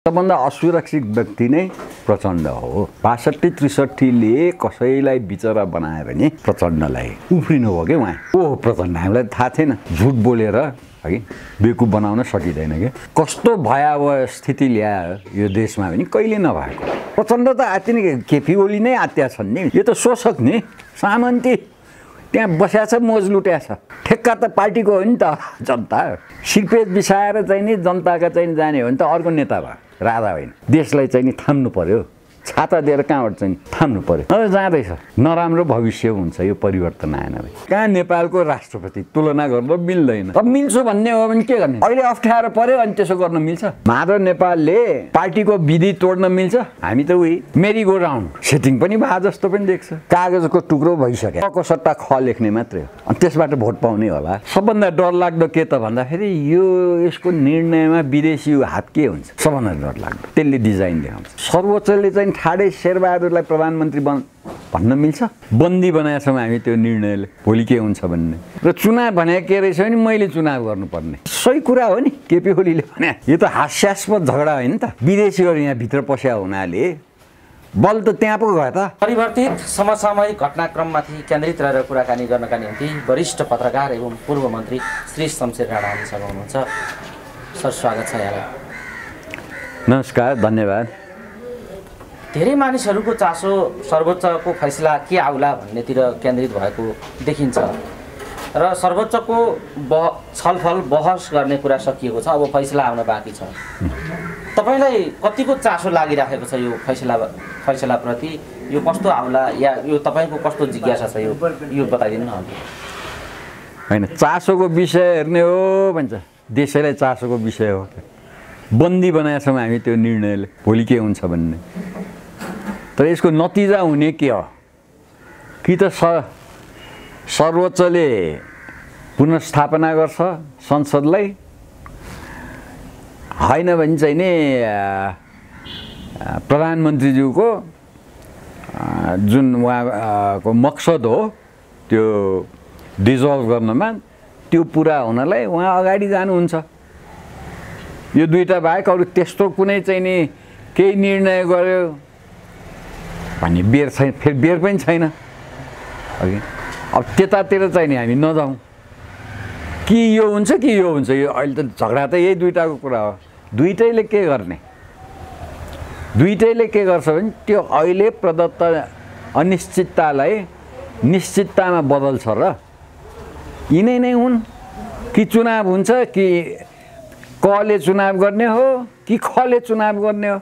सबभन्दा असुरक्षित व्यक्ति नै प्रचण्ड हो। ६२-६३ले कसैलाई बिचरा बनायो भने प्रचण्डलाई उफ्रिनु हो कि उहाँ ओ प्रचण्ड हामीलाई थाहा थिएन, झुट बोलेर है बेवकुफ बनाउन सकिँदैन के। कस्तो भयावह स्थिति ल्यायो यो देशमा पनि कहिले नभएको। प्रचण्ड त आत्तिने केपी ओली नै आत्या छन् नि। यो त शोषक नि, सामन्ती त्यहाँ बस्या छ, मोज लुट्या छ। ठेक्का त पार्टीको हो नि त, जनता सिरपेज बिसाएर चाहिँ नि जनताका चाहिँ जाने हो भने त अर्को नेता भयो, राजा होइन। देशलाई चाहिँ नि थाम्नु पर्यो, छाता दिएर कहाँबाट चाहिँ थाम्नु पर्यो। जाँदैछ, नराम्रो भविष्य हुन्छ यो परिवर्तन आएन भने। कहाँ नेपालको राष्ट्रपति तुलना गर्न मिल्दैन। अब मिल्छु भन्ने हो भने के गर्ने? अहिले अप्ठ्यारो पर्यो अनि त्यसो गर्न मिल्छ? माधव नेपालले पार्टीको विधि तोड्न मिल्छ? हामी त उही मेरी गो राउन्ड सेटिङ पनि भए जस्तो पनि देख्छ। कागजको टुक्रो भइसक्यो, को सट्टा ख लेख्ने मात्रै हो, अनि त्यसबाट भोट पाउने होला। सबभन्दा डरलाग्दो के त भन्दाखेरि यो यसको निर्णयमा विदेशी हात के हुन्छ सबभन्दा डरलाग्दो। त्यसले डिजाइन देखाउँछ। सर्वोच्चले चाहिँ ठाडै शेरबहादुरलाई प्रधानमन्त्री भन्न मिल्छ? बन्दी बनाएको छौँ हामी त्यो निर्णयले, भोलि के हुन्छ भन्ने। र चुनाव भने के रहेछ भने मैले चुनाव गर्नुपर्ने, सही कुरा हो नि केपी ओलीले भने। यो त हास्यास्पद झगडा होइन त? विदेशीहरू यहाँ भित्र पस्या हुनाले बल त त्यहाँ पो गयो त। परिवर्तित समसामयिक घटनाक्रममाथि केन्द्रित रहेर कुराकानी गर्नका निम्ति वरिष्ठ पत्रकार एवं पूर्व मन्त्री श्री शमशेर राणा हामीसँग हुनुहुन्छ। सर स्वागत छ यहाँलाई। नमस्कार, धन्यवाद। धेरै मानिसहरूको चासो सर्वोच्चको फैसला के आउला भन्नेतिर केन्द्रित भएको देखिन्छ र सर्वोच्चको छलफल बहस गर्ने कुरा सकिएको छ, अब फैसला आउन बाँकी छ। तपाईलाई कतिको चासो लागिराखेको छ यो फैसलाप्रति? यो कस्तो आउला या यो तपाईको कस्तो जिज्ञासा छ यो बताइदिनु न। होइन, चासोको विषय हेर्ने हो भन्छ, देशैलाई चासोको विषय हो। बन्दी बनाएको छौँ हामी त्यो निर्णयले, भोलि के हुन्छ भन्ने। तर यसको नतिजा हुने के हो? कि त सर्वोच्चले पुनर्स्थापना गर्छ संसदलाई, होइन भने चाहिँ नि प्रधानमन्त्रीज्यूको जुन उहाँको मकसद हो त्यो डिजल्भ गर्नमा, त्यो पुरा हुनलाई उहाँ अगाडि जानुहुन्छ। यो दुईटा बाहेक अरू त्यस्तो कुनै चाहिँ नि केही निर्णय गर्यो भन्ने बेर छैन, फेरि बेर पनि छैन अघि। अब त्यतातिर चाहिँ नि हामी नजाउँ कि यो हुन्छ कि यो हुन्छ। यो अहिले त झगडा त यही दुईटाको कुरा हो। दुईटैले के गर्ने? दुईटैले के गर्छ भने त्यो अहिले प्रदत्त अनिश्चिततालाई निश्चिततामा बदल्छ र यिनै नै हुन्। कि चुनाव हुन्छ कि कले चुनाव गर्ने हो कि खले चुनाव गर्ने हो।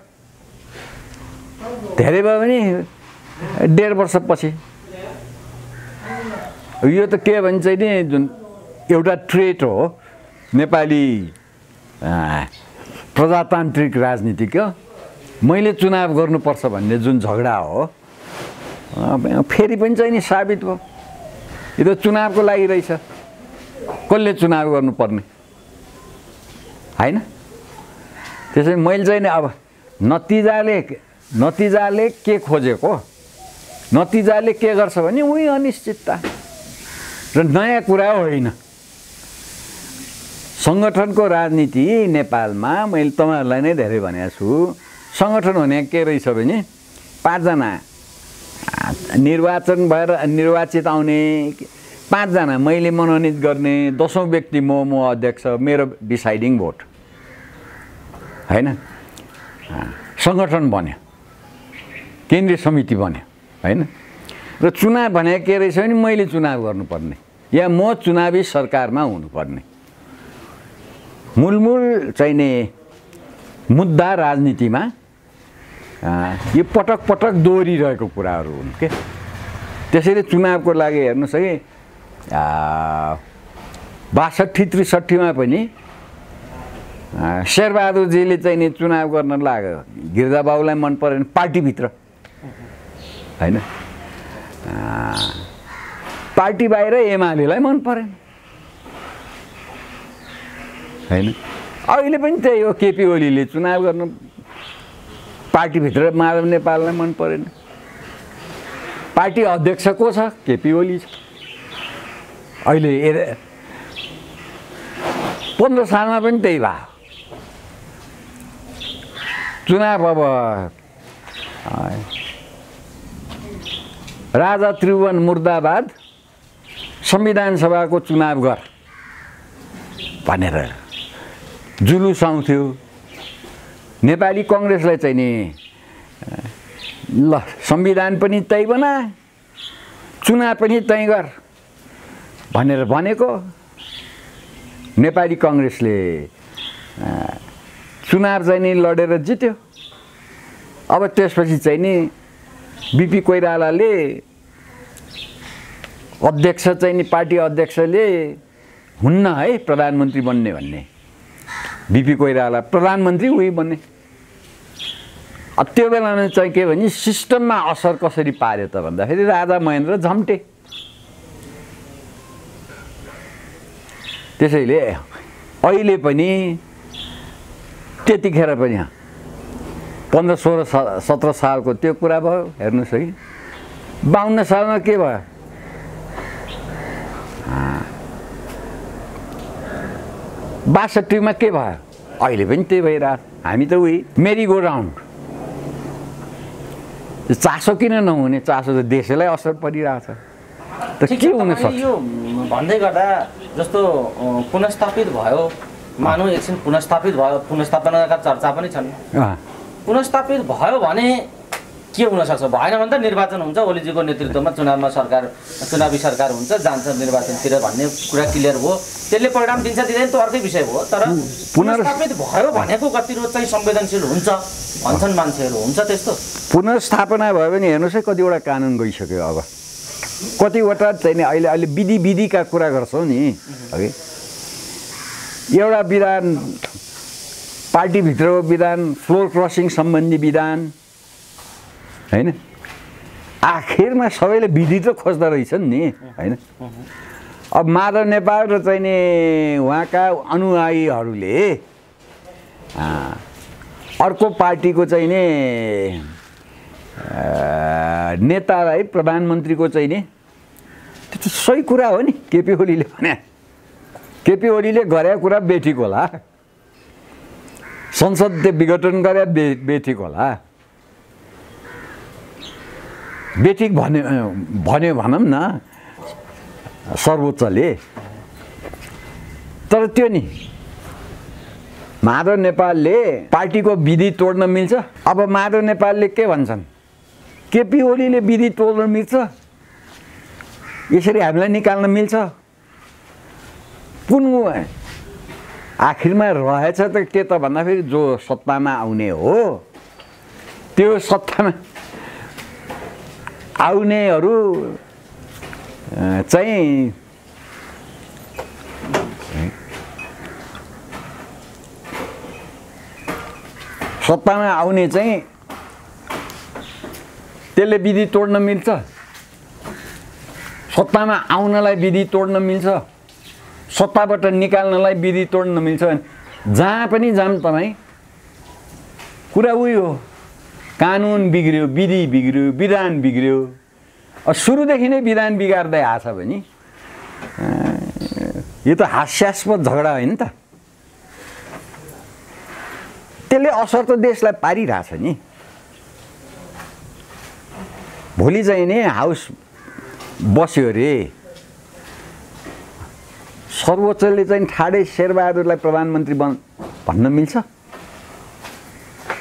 धेरै भयो भने 1.5 वर्षपछि। यो त के भन्छ नि, जुन एउटा ट्रेट हो नेपाली प्रजातान्त्रिक राजनीतिक, मैले चुनाव गर्नुपर्छ भन्ने जुन झगडा हो, फेरि पनि चाहिँ नि साबित भयो। यो त चुनावको लागि रहेछ, कसले चुनाव गर्नुपर्ने होइन। त्यसैले मैले चाहिँ नि अब नतिजाले के खोजेको, नतिजाले के गर्छ भने उही अनिश्चितता र नयाँ कुरा होइन। सङ्गठनको राजनीति नेपालमा मैले तपाईँहरूलाई नै धेरै भनेको छु। सङ्गठन भने के रहेछ भने 5 जना निर्वाचन भएर निर्वाचित आउने, 5 जना मैले मनोनित गर्ने, 10औं व्यक्ति म अध्यक्ष, मेरो डिसाइडिङ भोट होइन। सङ्गठन बन्यो, केन्द्रीय समिति बन्यो होइन। र चुनाव भने के रहेछ भने मैले चुनाव गर्नुपर्ने या म चुनावी सरकारमा हुनुपर्ने। मूलमूल चाहिँ नि मुद्दा राजनीतिमा यो पटक पटक दोहोरिरहेको कुराहरू हुन् के। त्यसैले चुनावको लागि हेर्नुहोस् है, 62-63मा पनि शेरबहादुरजीले चाहिँ नि चुनाव गर्न लाग्यो, गिरिजाबाबुलाई मन परेन पार्टीभित्र होइन, पार्टी बाहिर एमालेलाई मन परेन होइन। अहिले पनि त्यही हो, केपी ओलीले चुनाव गर्न पार्टीभित्र माधव नेपाललाई मन परेन। पार्टी अध्यक्ष को छ? केपी ओली छ। अहिले 15 सालमा पनि त्यही भयो। चुनाव अब राजा त्रिभुवन मुर्दाबाद संविधान सभाको चुनाव गर भनेर जुलुस आउँथ्यो। नेपाली कङ्ग्रेसलाई चाहिँ नि ल संविधान पनि त्यही बना, चुनाव पनि त्यही गर भनेर भनेको। नेपाली कङ्ग्रेसले चुनाव चाहिँ नि लडेर जित्यो। अब त्यसपछि चाहिँ नि बिपी कोइरालाले अध्यक्ष चाहिँ नि पार्टी अध्यक्षले हुन्न है प्रधानमन्त्री बन्ने भन्ने, बिपी कोइराला प्रधानमन्त्री उही बन्ने। त्यो बेलामा चाहिँ के भने सिस्टममा असर कसरी पार्यो त भन्दाखेरि राजा महेन्द्र झम्टे। त्यसैले अहिले पनि त्यतिखेर पनि 15, 16, 17 सालको त्यो कुरा भयो। हेर्नुहोस् है 52 सालमा के भयो, बासठीमा के भयो, अहिले पनि त्यही भइरहेको। हामी त उही मेरी गो राउन्ड। चासो किन नहुने, चासो त देशलाई असर परिरहेछ त के हुन सक्छ। यो भन्दै गर्दा जस्तो पुनस्थापित भयो, मानौँ एकछिन पुनस्थापित भयो, पुनस्थापनाका चर्चा पनि छन्। पुनस्थापित भयो भने के हुनसक्छ, भएन भने त निर्वाचन हुन्छ, ओलीजीको नेतृत्वमा चुनावमा सरकार, चुनावी सरकार हुन्छ, जान्छ निर्वाचनतिर भन्ने कुरा क्लियर भयो। त्यसले परिणाम दिन्छ दिँदैन त अर्कै विषय भयो। तर पुनर्स्थापित भयो भनेको कतिरो चाहिँ संवेदनशील हुन्छ भन्छन् मान्छेहरू, हुन्छ त्यस्तो? पुनर्स्थापना भयो भने हेर्नुहोस् है कतिवटा कानुन गइसक्यो। अब कतिवटा चाहिँ अहिले विधिका कुरा गर्छौँ नि है। एउटा विधान, पार्टीभित्रको विधान, फ्लोर क्रसिङ सम्बन्धी विधान हैन, आखिरमा सबैले विधि त खोज्दो रहेछन् नि हैन। अब माधव नेपाल र चाहिँ नि उहाँका अनुयायीहरूले अर्को पार्टीको चाहिँ नि नेतालाई प्रधानमन्त्रीको चाहिँ नि, त्यो त सही कुरा हो नि। केपी ओलीले भने, केपी ओलीले गरेको कुरा बेठिक होला, संसदले विघटन गरे बेठिक होला, बेठिक भन्यो भनौँ न सर्वोच्चले। तर त्यो नि माधव नेपालले पार्टीको विधि तोड्न मिल्छ। अब माधव नेपालले के भन्छन्, केपी ओलीले विधि तोड्न मिल्छ, यसरी हामीलाई निकाल्न मिल्छ। कुन आखिरमा रहेछ त के त भन्दाखेरि जो सत्तामा आउने हो, त्यो सत्तामा आउनेहरू चाहिँ सत्तामा आउने चाहिँ त्यसले विधि तोड्न मिल्छ, सत्तामा आउनलाई विधि तोड्न मिल्छ, सत्ताबाट निकाल्नलाई विधि तोड्न मिल्छ। जहाँ पनि जाम तपाईँ कुरा उही हो, कानुन बिग्रियो, विधि बिग्रियो, विधान बिग्रियो। सुरुदेखि नै विधान बिगार्दै आछ भने यो त हास्यास्पद झगडा होइन त। त्यसले असर त देशलाई पारिरहेछ नि। भोलि चाहिँ नि हाउस बस्यो अरे, सर्वोच्चले चाहिँ ठाडै शेरबहादुरलाई प्रधानमन्त्री भन्न मिल्छ?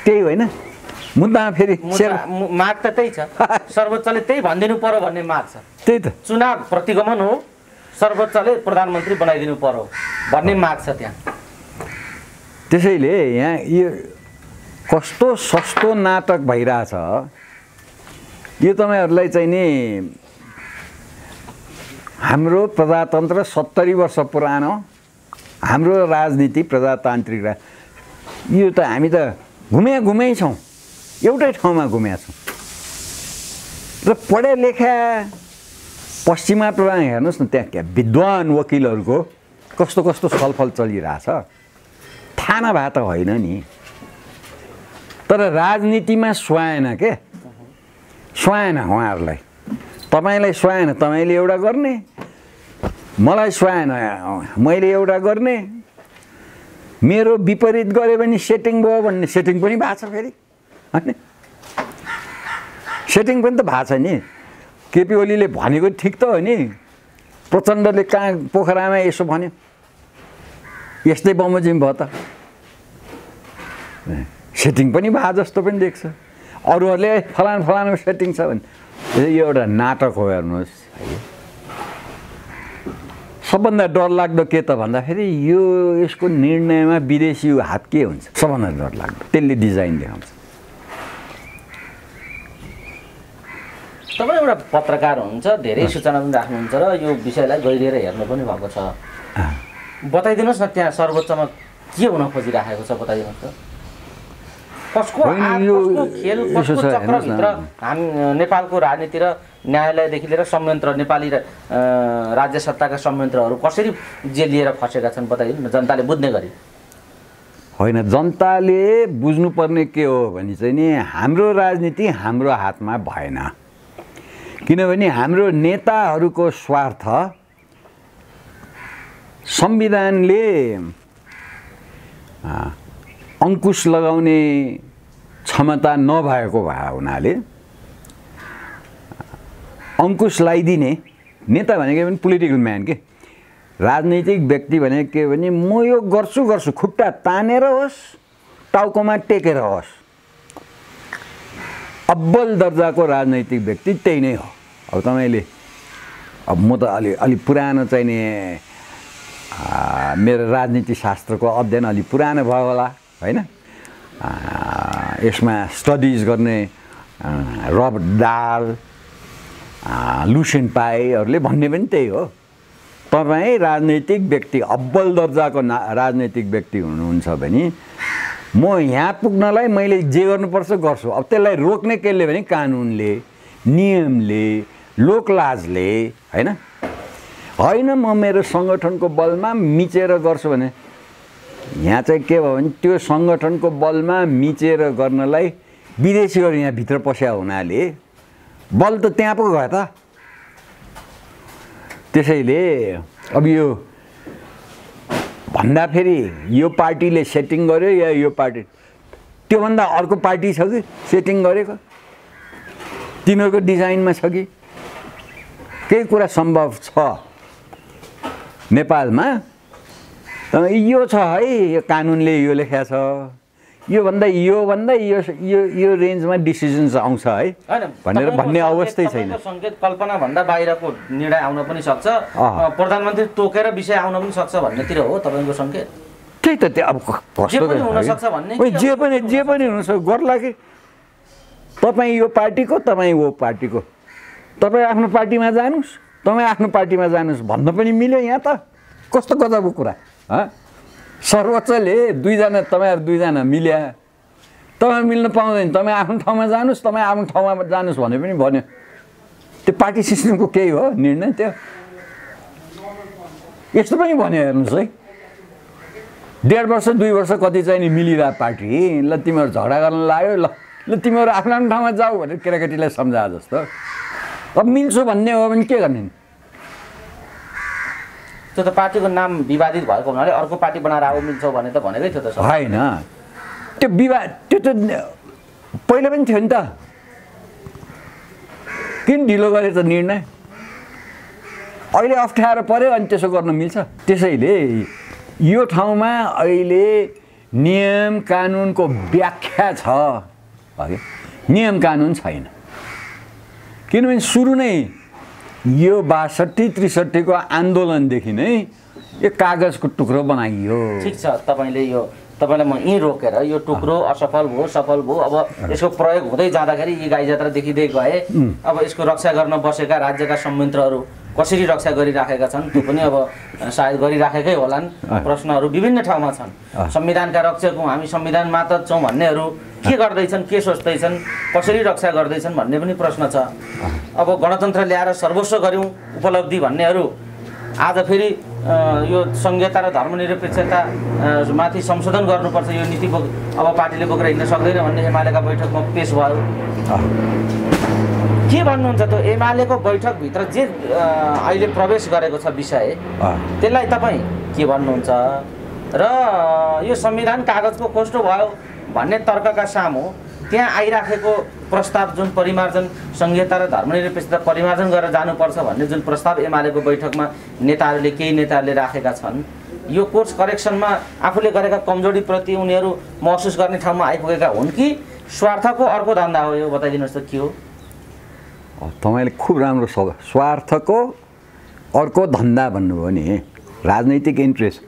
त्यही होइन मुद्दामा फेरि माग त त्यही छ, सर्वोच्चले त्यही भनिदिनु पर्यो भन्ने माग छ। त्यही त चुनाव प्रतिगमन हो, सर्वोच्चले प्रधानमन्त्री बनाइदिनु पर्यो भन्ने माग छ त्यहाँ। त्यसैले यहाँ यो कस्तो सस्तो नाटक भइरहेछ, यो तपाईँहरूलाई चाहिँ नि हाम्रो प्रजातन्त्र 70 वर्ष पुरानो, हाम्रो राजनीति प्रजातान्त्रिक, यो त हामी त घुमै छौँ, एउटै ठाउँमा घुमेका छौँ। र पढे लेखा पश्चिमा प्रधान हेर्नुहोस् न, त्यहाँ क्या विद्वान वकिलहरूको कस्तो कस्तो छलफल चलिरहेछ, थाहा नभए त होइन नि। तर राजनीतिमा सुहाएन के, सुहाएन उहाँहरूलाई। तपाईँलाई सुहाएन तपाईँले एउटा गर्ने, मलाई सुहाएन मैले एउटा गर्ने। मेरो विपरीत गऱ्यो भने सेटिङ भयो भन्ने सेटिङ पनि भएको छ फेरि होइन सेटिङ पनि त भएको छ नि केपी ओलीले भनेको ठिक त हो नि प्रचण्डले कहाँ पोखरामा यसो भन्यो यस्तै बमोजिम भयो त सेटिङ पनि भए जस्तो पनि देख्छ अरूहरूले फलाना फलाना सेटिङ छ भने यो एउटा नाटक हो हेर्नुहोस् सबभन्दा डरलाग्दो के त भन्दाखेरि यो यसको निर्णयमा विदेशी हात के हुन्छ सबभन्दा डरलाग्दो त्यसले डिजाइन देखाउँछ तपाईँ एउटा पत्रकार हुनुहुन्छ धेरै सूचना पनि राख्नुहुन्छ र यो विषयलाई गहिरिएर हेर्नु पनि भएको छ बताइदिनुहोस् न त्यहाँ सर्वोच्चमा के हुन खोजिराखेको छ बताइदिनुहोस् त कसको खेल कसको चक्रभित्र हामी नेपालको राजनीति र न्यायालयदेखि लिएर संयन्त्र नेपाली राज्य सत्ताका संयन्त्रहरू कसरी जेलिएर फसेका छन् बताइदिनु न जनताले बुझ्ने गरी होइन जनताले बुझ्नुपर्ने के हो भने चाहिँ नि हाम्रो राजनीति हाम्रो हातमा भएन किनभने हाम्रो नेताहरूको स्वार्थ संविधानले अंकुश लगाउने क्षमता नभएको भए हुनाले अंकुश लगाइदिने नेता भनेको पनि पोलिटिकल म्यान के राजनैतिक व्यक्ति भनेको के भने म यो गर्छु गर्छु खुट्टा तानेर होस् टाउकोमा टेकेर होस् अब्बल दर्जाको राजनैतिक व्यक्ति त्यही नै हो अब तपाईले अब म त अलि पुरानो चाहिने मेरो राजनीति शास्त्रको अध्ययन अलि पुरानो भयो होला हैन यसमा स्टडिज गर्ने रबर्ट डाल लुसियन पाईहरूले भन्ने पनि त्यही हो तपाईँ राजनैतिक व्यक्ति अब्बल दर्जाको राजनैतिक व्यक्ति हुनुहुन्छ भने म यहाँ पुग्नलाई मैले जे गर्नुपर्छ गर्छु अब त्यसलाई रोक्ने केले भने कानुनले नियमले लोकलाजले हैन होइन म मेरो संगठनको बलमा मिचेर गर्छु भने यहाँ चाहिँ के भयो भने त्यो संगठनको बलमा मिचेर गर्नलाई विदेशीहरू यहाँ भित्र पस्या हुनाले बल त त्यहाँ पो गयो त त्यसैले अब यो भन्दा फेरि यो पार्टीले सेटिङ गर्यो या यो पार्टी त्योभन्दा अर्को पार्टी छ कि सेटिङ गरेको तिनीहरूको डिजाइनमा छ कि केही कुरा सम्भव छ नेपालमा तर यो छ है यो कानुनले यो लेखा छ यो रेन्जमा डिसिजन्स आउँछ है भनेर भन्ने अवस्थै छैन संकेत कल्पना भन्दा बाहिरको निर्णय आउन पनि सक्छ प्रधानमन्त्री तोकेर विषय आउन पनि सक्छ भन्नेतिर हो तपाईको संकेत त्यही त त्यो अब कस्तो हुन सक्छ भन्ने जे पनि हुन सक्छ गर्ला कि तपाईँ यो पार्टीको तपाईँ वो पार्टीको तपाईँ आफ्नो पार्टीमा जानुस् तपाईँ आफ्नो पार्टीमा जानुस् भन्न पनि मिल्यो यहाँ त कस्तो गजबको कुरा सर्वोच्चले दुईजना तपाईँहरू दुईजना मिल्या तपाईँ मिल्न पाउँदैन तपाईँ आफ्नो ठाउँमा जानुस् तपाईँ आफ्नो ठाउँमा जानुस् भने पनि भन्यो त्यो पार्टी सिस्टमको केही हो निर्णय त्यो यस्तो पनि भन्यो हेर्नुहोस् है 1.5 वर्ष 2 वर्ष कति चाहिँ नि मिलिरहेको पार्टी ल तिमीहरू झगडा गर्न लाग्यो ल तिमीहरू आफ्नो आफ्नो ठाउँमा जाऊ भनेर केटाकेटीलाई सम्झाए जस्तो अब मिल्छु भन्ने हो भने के गर्ने त्यो त पार्टीको नाम विवादित भएको हुनाले अर्को पार्टी बनाएर आऊ मिल्छौ भने त भनेकै थियो त हैन त्यो विवाद त्यो त पहिले पनि थियो नि त किन ढिलो गरे त निर्णय अहिले अप्ठ्यारो पर्यो अनि त्यसो गर्न मिल्छ त्यसैले यो ठाउँमा अहिले नियम कानुनको व्याख्या छ है नियम कानुन छैन किनभने सुरु नै यो 62-63 को आन्दोलनदेखि नै यो कागजको टुक्रो बनाइयो ठीक छ तपाईलाई म यही रोकेर यो टुक्रो असफल भयो सफल भयो अब यसको प्रयोग हुँदै जाँदाखेरि यी गाई जात्रा देखिँदै गए अब यसको रक्षा गर्न बसेका राज्यका संयन्त्रहरू कसरी रक्षा गरिराखेका छन् त्यो पनि अब सायद गरिराखेकै होलान् प्रश्नहरू विभिन्न ठाउँमा छन् संविधानका रक्षक हौं हामी संविधान मात्र छौं भन्नेहरू के गर्दैछन् के सोच्दैछन् कसरी रक्षा गर्दैछन् भन्ने पनि प्रश्न छ अब गणतन्त्र ल्याएर सर्वस्व गर्यौं उपलब्धि भन्नेहरू आज फेरि यो संहिता र धर्मनिरपेक्षता माथि संशोधन गर्नुपर्छ यो नीति अब पार्टीले बोकेर हिँड्न सक्दैन भन्ने एमालेका बैठकमा पेश भयो के भन्नुहुन्छ त एमालेको बैठक भित्र जे अहिले प्रवेश गरेको छ विषय त्यसलाई तपाई के भन्नुहुन्छ र यो संविधान कागजको खोस्टो भयो भन्ने तर्कका सामु त्यहाँ आइराखेको प्रस्ताव जुन परिमार्जन संहिता र धर्मनिरपेक्षता परिमार्जन गरेर जानुपर्छ भन्ने जुन प्रस्ताव एमालेको बैठकमा केही नेताहरूले राखेका छन्, यो कोर्स करेक्सनमा आफूले गरेका कमजोरीप्रति उनीहरू महसुस गर्ने ठाउँमा आइपुगेका हुन् कि स्वार्थको अर्को धन्दा हो? यो बताइदिनुहोस् त के हो? तपाईँले खुब राम्रो स्वार्थको अर्को धन्दा भन्नुभयो नि, राजनैतिक इन्ट्रेस्ट।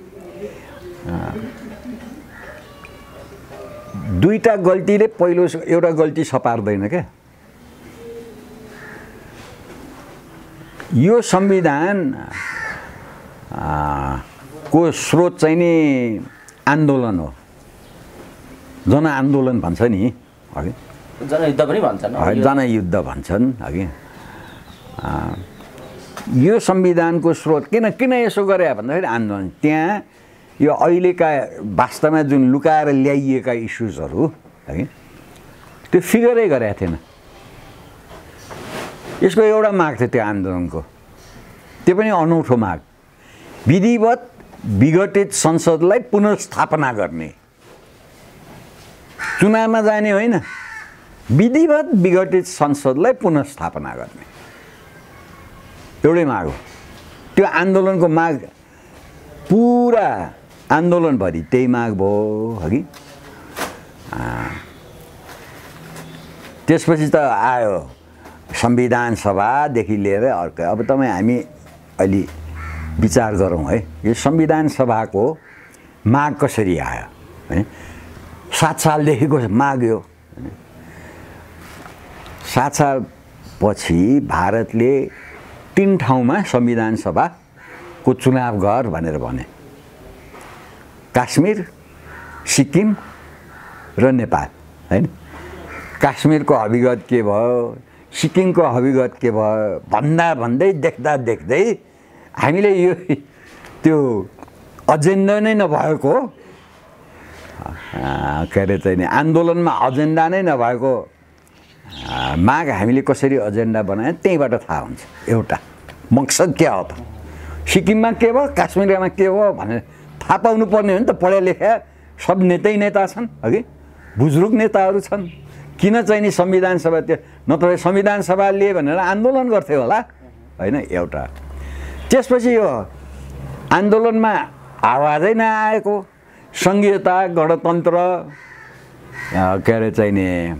दुईटा गल्तीले पहिलो एउटा गल्ती सपार्दैन क्या। यो संविधान को स्रोत चाहिँ नि आन्दोलन हो, जनआन्दोलन भन्छ नि, अघि जनयुद्ध पनि भन्छन्, जनयुद्ध भन्छन् अघि। यो संविधानको स्रोत किन यसो गरे भन्दाखेरि आन्दोलन। त्यहाँ यो अहिलेका वास्तवमा जुन लुकाएर ल्याइएका इस्युजहरू है त्यो फिगरै गरेका थिएन। यसको एउटा माग थियो त्यो आन्दोलनको, त्यो पनि अनौठो माग, विधिवत विघटित संसदलाई पुनर्स्थापना गर्ने, चुनावमा जाने होइन, विधिवत विघटित संसदलाई पुनर्स्थापना गर्ने एउटै माग हो। त्यो आन्दोलनको माग पुरा आन्दोलनभरि त्यही माग भयो अघि। त्यसपछि त आयो संविधान सभादेखि लिएर अर्को। अब हामी अलि विचार गरौँ है, यो संविधान सभाको माग कसरी आयो है? 7 सालदेखिको माग यो। 7 सालपछि भारतले 3 ठाउँमा संविधान सभाको चुनाव गर भनेर भने, काश्मीर, सिक्किम र नेपाल हैन। काश्मीरको हविगत के भयो, सिक्किमको हविगत के भयो भन्दै देख्दै हामीले यो त्यो एजेन्डा नै नभएको के अरे चाहिँ आन्दोलनमा एजेन्डा नै नभएको माग हामीले कसरी एजेन्डा बनाए त्यहीबाट थाहा हुन्छ एउटा मकसद के हो त। सिक्किममा के भयो, काश्मीरमा के भयो भनेर थाहा पाउनु पर्ने हो नि त। पढे लेखा सब नेता छन् अघि, बुजुर्ग नेताहरू छन्। किन चाहिँ नि संविधान सभा त्यो नत्र संविधान सभाले भनेर आन्दोलन गर्थे होला होइन एउटा। त्यसपछि यो आन्दोलनमा आवाजै नआएको संघीयता, गणतन्त्र के अरे चाहिँ नि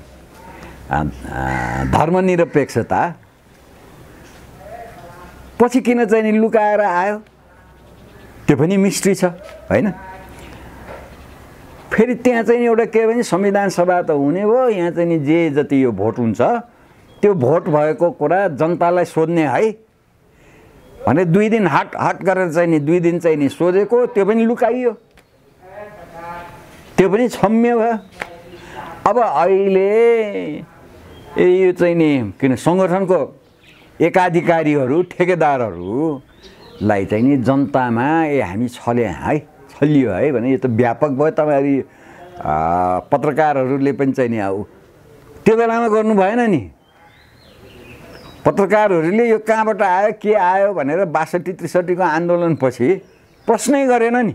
धर्मनिरपेक्षता पछि किन चाहिँ नि लुकाएर आयो त्यो पनि मिस्ट्री छ होइन। फेरि त्यहाँ चाहिँ एउटा के भने संविधान सभा त हुने भयो, यहाँ चाहिँ नि जे जति यो भोट हुन्छ त्यो भोट भएको कुरा जनतालाई सोध्ने है भने 2 दिन हट गरेर चाहिँ नि 2 दिन चाहिँ नि सोधेको त्यो पनि लुकाइयो, त्यो पनि क्षम्य भयो। अब अहिले यो चाहिँ नि किन सङ्गठनको एकाधिकारीहरू ठेकेदारहरूलाई चाहिँ नि जनतामा हामी छलियो है भने यो त व्यापक भयो। तपाईँहरू पत्रकारहरूले पनि चाहिँ नि अब त्यो बेलामा गर्नु भएन नि। पत्रकारहरूले यो कहाँबाट आयो के आयो भनेर 62-63 को आन्दोलनपछि प्रश्नै गरेन नि,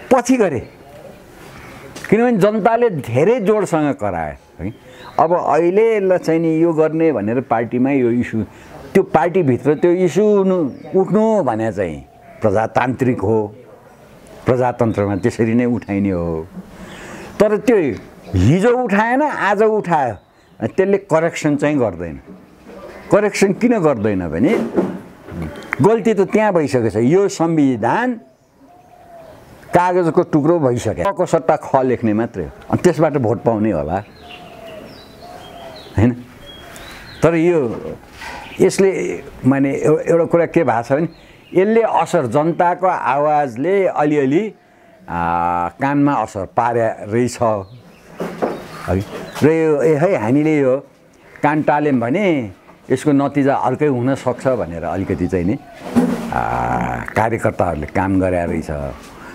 पछि गरे किनभने जनताले धेरै जोडसँग कराए है। अब अहिले ल चाहिँ नि यो गर्ने भनेर पार्टीमा यो इस्यु, त्यो पार्टीभित्र त्यो इस्यु उठ्नु भने चाहिँ प्रजातान्त्रिक हो, प्रजातन्त्रमा त्यसरी नै उठाइने हो। तर त्यो हिजो उठाएन आज उठायो, त्यसले करेक्सन चाहिँ गर्दैन। करेक्सन किन गर्दैन भने गल्ती त त्यहाँ भइसकेको छ। यो संविधान कागजको टुक्रो भइसक्यो, को सट्टा ख लेख्ने मात्रै हो, अनि त्यसबाट भोट पाउने होला हैन। तर यसले माने एउटा कुरा के भएको छ भने यसले असर जनताको आवाजले अलिअलि कानमा असर पारे रहेछ है। र यो है हामीले यो कान टाल्यौँ भने यसको नतिजा अर्कै हुन सक्छ भनेर अलिकति चाहिँ नि कार्यकर्ताहरूले काम गरे रहेछ।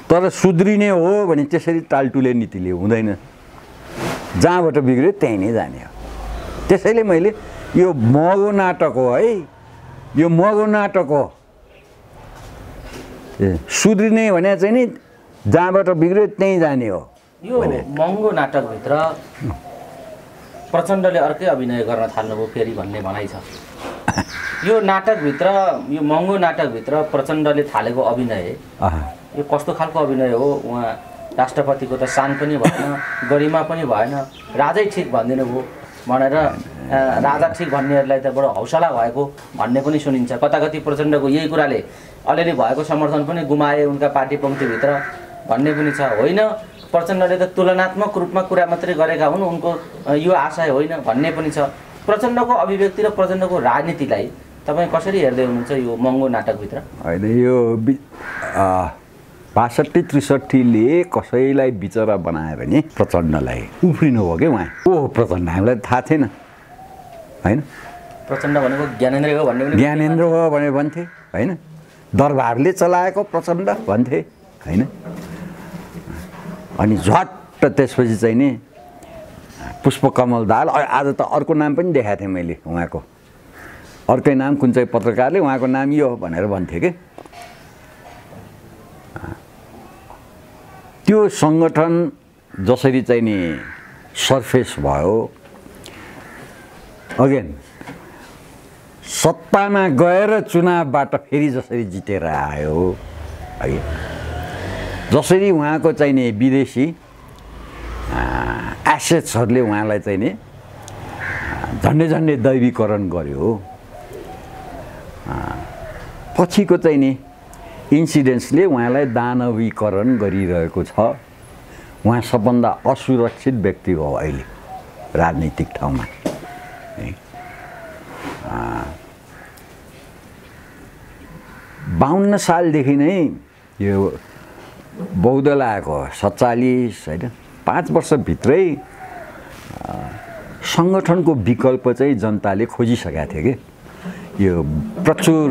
तर सुध्रिने हो भने त्यसरी टालटुले नीतिले हुँदैन, जहाँबाट बिग्रियो त्यहीँ नै जाने हो। त्यसैले मैले यो महँगो नाटक हो है, यो महँगो नाटक हो। सुध्रिने भने चाहिँ नि जहाँबाट बिग्रियो त्यहीँ जाने हो। यो महँगो नाटकभित्र प्रचण्डले अर्कै अभिनय गर्न थाल्नुभयो फेरि भन्ने भनाइ छ। यो नाटकभित्र, यो महँगो नाटकभित्र प्रचण्डले थालेको अभिनय यो कस्तो खालको अभिनय हो? उहाँ राष्ट्रपतिको त शान पनि भएन, गरिमा पनि भएन, राजै ठिक भनिदिनु भयो भनेर राजा ठिक भन्नेहरूलाई त बडो हौसला भएको भन्ने पनि सुनिन्छ। कता कति प्रचण्डको यही कुराले अलिअलि भएको समर्थन पनि गुमाए उनका पार्टी पङ्क्तिभित्र भन्ने पनि छ। होइन, प्रचण्डले त तुलनात्मक रूपमा कुरा मात्रै गरेका हुन्, उनको यो आशय होइन भन्ने पनि छ। प्रचण्डको अभिव्यक्ति र प्रचण्डको राजनीतिलाई तपाईँ कसरी हेर्दै हुनुहुन्छ यो महँगो नाटकभित्र? होइन, यो ६२-६३ले कसैलाई बिचरा बनायो भने प्रचण्डलाई उफ्रिनु हो कि उहाँ। ओ प्रचण्ड हामीलाई थाहा थिएन होइन। प्रचण्ड भनेको ज्ञानेन्द्र हो भन्ने पनि ज्ञानेन्द्र हो भनेर भन्थे होइन। दरबारले चलाएको प्रचण्ड भन्थे होइन। अनि झट्ट त्यसपछि चाहिँ नि पुष्पकमल दाहाल, आज त अर्को नाम पनि देखाएको थिएँ मैले उहाँको, अर्कै नाम कुन चाहिँ पत्रकारले उहाँको नाम यो हो भनेर भन्थे कि। त्यो सङ्गठन जसरी चाहिँ नि सर्फेस भयो, अगेन सत्तामा गएर चुनावबाट फेरि जसरी जितेर आयो है, जसरी उहाँको चाहिँ नि विदेशी एसेट्सहरूले उहाँलाई चाहिँ नि झन्डै झन्डै दैवीकरण गर्यो, पछिको चाहिँ नि इन्सिडेन्ट्सले उहाँलाई दानवीकरण गरिरहेको छ। उहाँ सबभन्दा असुरक्षित व्यक्ति हो अहिले राजनीतिक ठाउँमा। 52 सालदेखि नै यो बौद्ध लागेको 47 होइन, 5 वर्षभित्रै सङ्गठनको विकल्प चाहिँ जनताले खोजिसकेका थिए कि। यो प्रचुर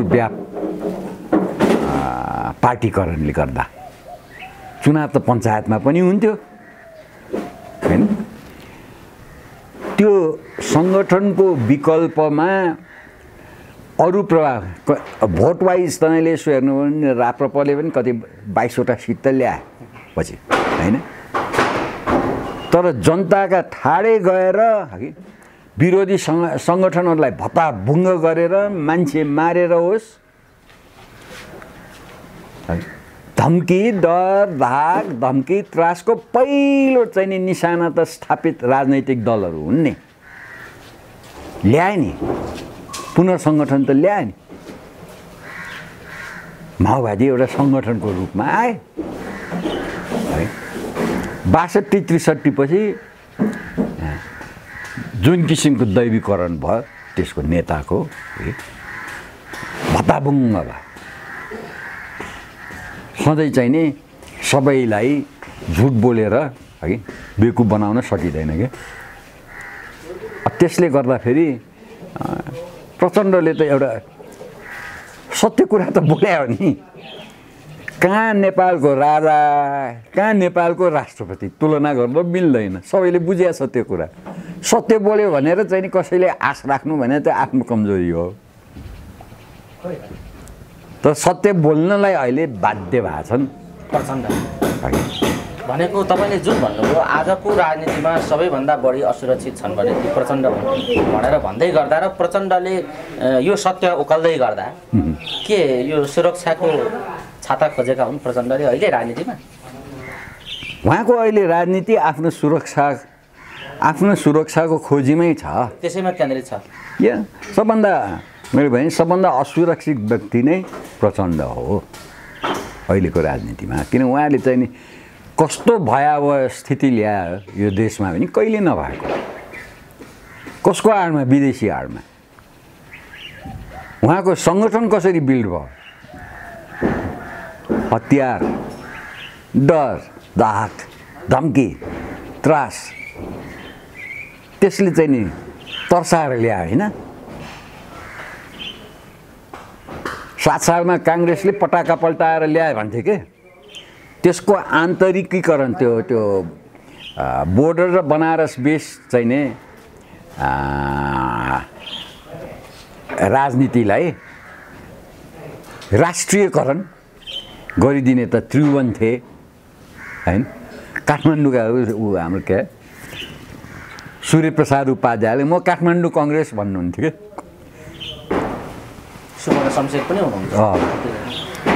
पार्टीकरणले गर्दा चुनाव त पञ्चायतमा पनि हुन्थ्यो होइन। त्यो सङ्गठनको विकल्पमा अरू प्रभाव भोट वाइज तपाईँले यसो हेर्नु भने राप्रपाले पनि कति 22वटा सिट त ल्याए पछि होइन। तर जनताका ठाडे गएर विरोधी सङ्गठनहरूलाई भत्ताभुङ्ग गरेर मान्छे मारेर होस्, धम्की, डर, धाक, धम्की, त्रासको पहिलो चाहिँ नि निशाना त स्थापित राजनैतिक दलहरू हुन् नि। ल्याए नि पुनर्सङ्गठन त ल्याए नि। माओवादी एउटा सङ्गठनको रूपमा आए है। 62-63 पछि जुन किसिमको दैवीकरण भयो त्यसको नेताको भत्ताभुङ्ग भयो। सधैँ चाहिँ नि सबैलाई झुट बोलेर है बेवकुफ बनाउन सकिँदैन क्या। त्यसले गर्दाखेरि प्रचण्डले त एउटा सत्य कुरा त बोल्यो नि। कहाँ नेपालको राजा, कहाँ नेपालको राष्ट्रपति तुलना गर्न मिल्दैन। सबैले बुझेको छ त्यो कुरा। सत्य बोल्यो भनेर चाहिँ नि कसैले आश राख्नु भने त आफ्नो कमजोरी हो। तर सत्य बोल्नलाई अहिले बाध्य भएका छन् प्रचण्ड। भनेको तपाईँले जुन भन्नुभयो आजको राजनीतिमा सबैभन्दा बढी असुरक्षित छन् भने ती प्रचण्ड भनेर भन्दै गर्दा र प्रचण्डले यो सत्य उकाल्दै गर्दा के यो सुरक्षाको छाता खोजेका हुन् प्रचण्डले अहिले राजनीतिमा? उहाँको अहिले राजनीति आफ्नो सुरक्षाको खोजीमै छ, त्यसैमा केन्द्रित छ। या सबभन्दा मेरो भए सबभन्दा असुरक्षित व्यक्ति नै प्रचण्ड हो अहिलेको राजनीतिमा। किन उहाँले चाहिँ नि कस्तो भयावह स्थिति ल्यायो यो देशमा पनि कहिले नभएको। कसको आडमा? विदेशी आडमा। उहाँको सङ्गठन कसरी बिल्ड भयो? हतियार, डर, धाक, धम्की, त्रास, त्यसले चाहिँ नि तर्साएर ल्यायो होइन। 7 सालमा काङ्ग्रेसले पटाका पल्टाएर ल्यायो भन्थे के। त्यसको आन्तरिकीकरण त्यो बोर्डर र बनारस बेस चाहिँ नि राजनीतिलाई राष्ट्रियकरण गरिदिने त त्रिभुवन थिए हैन। काठमाडौँका हाम्रो के सूर्यप्रसाद उपाध्यायले म काठमाडौँ कङ्ग्रेस भन्नुहुन्थ्यो कि सुवर्ण शमशेर पनि हुनुहुन्छ।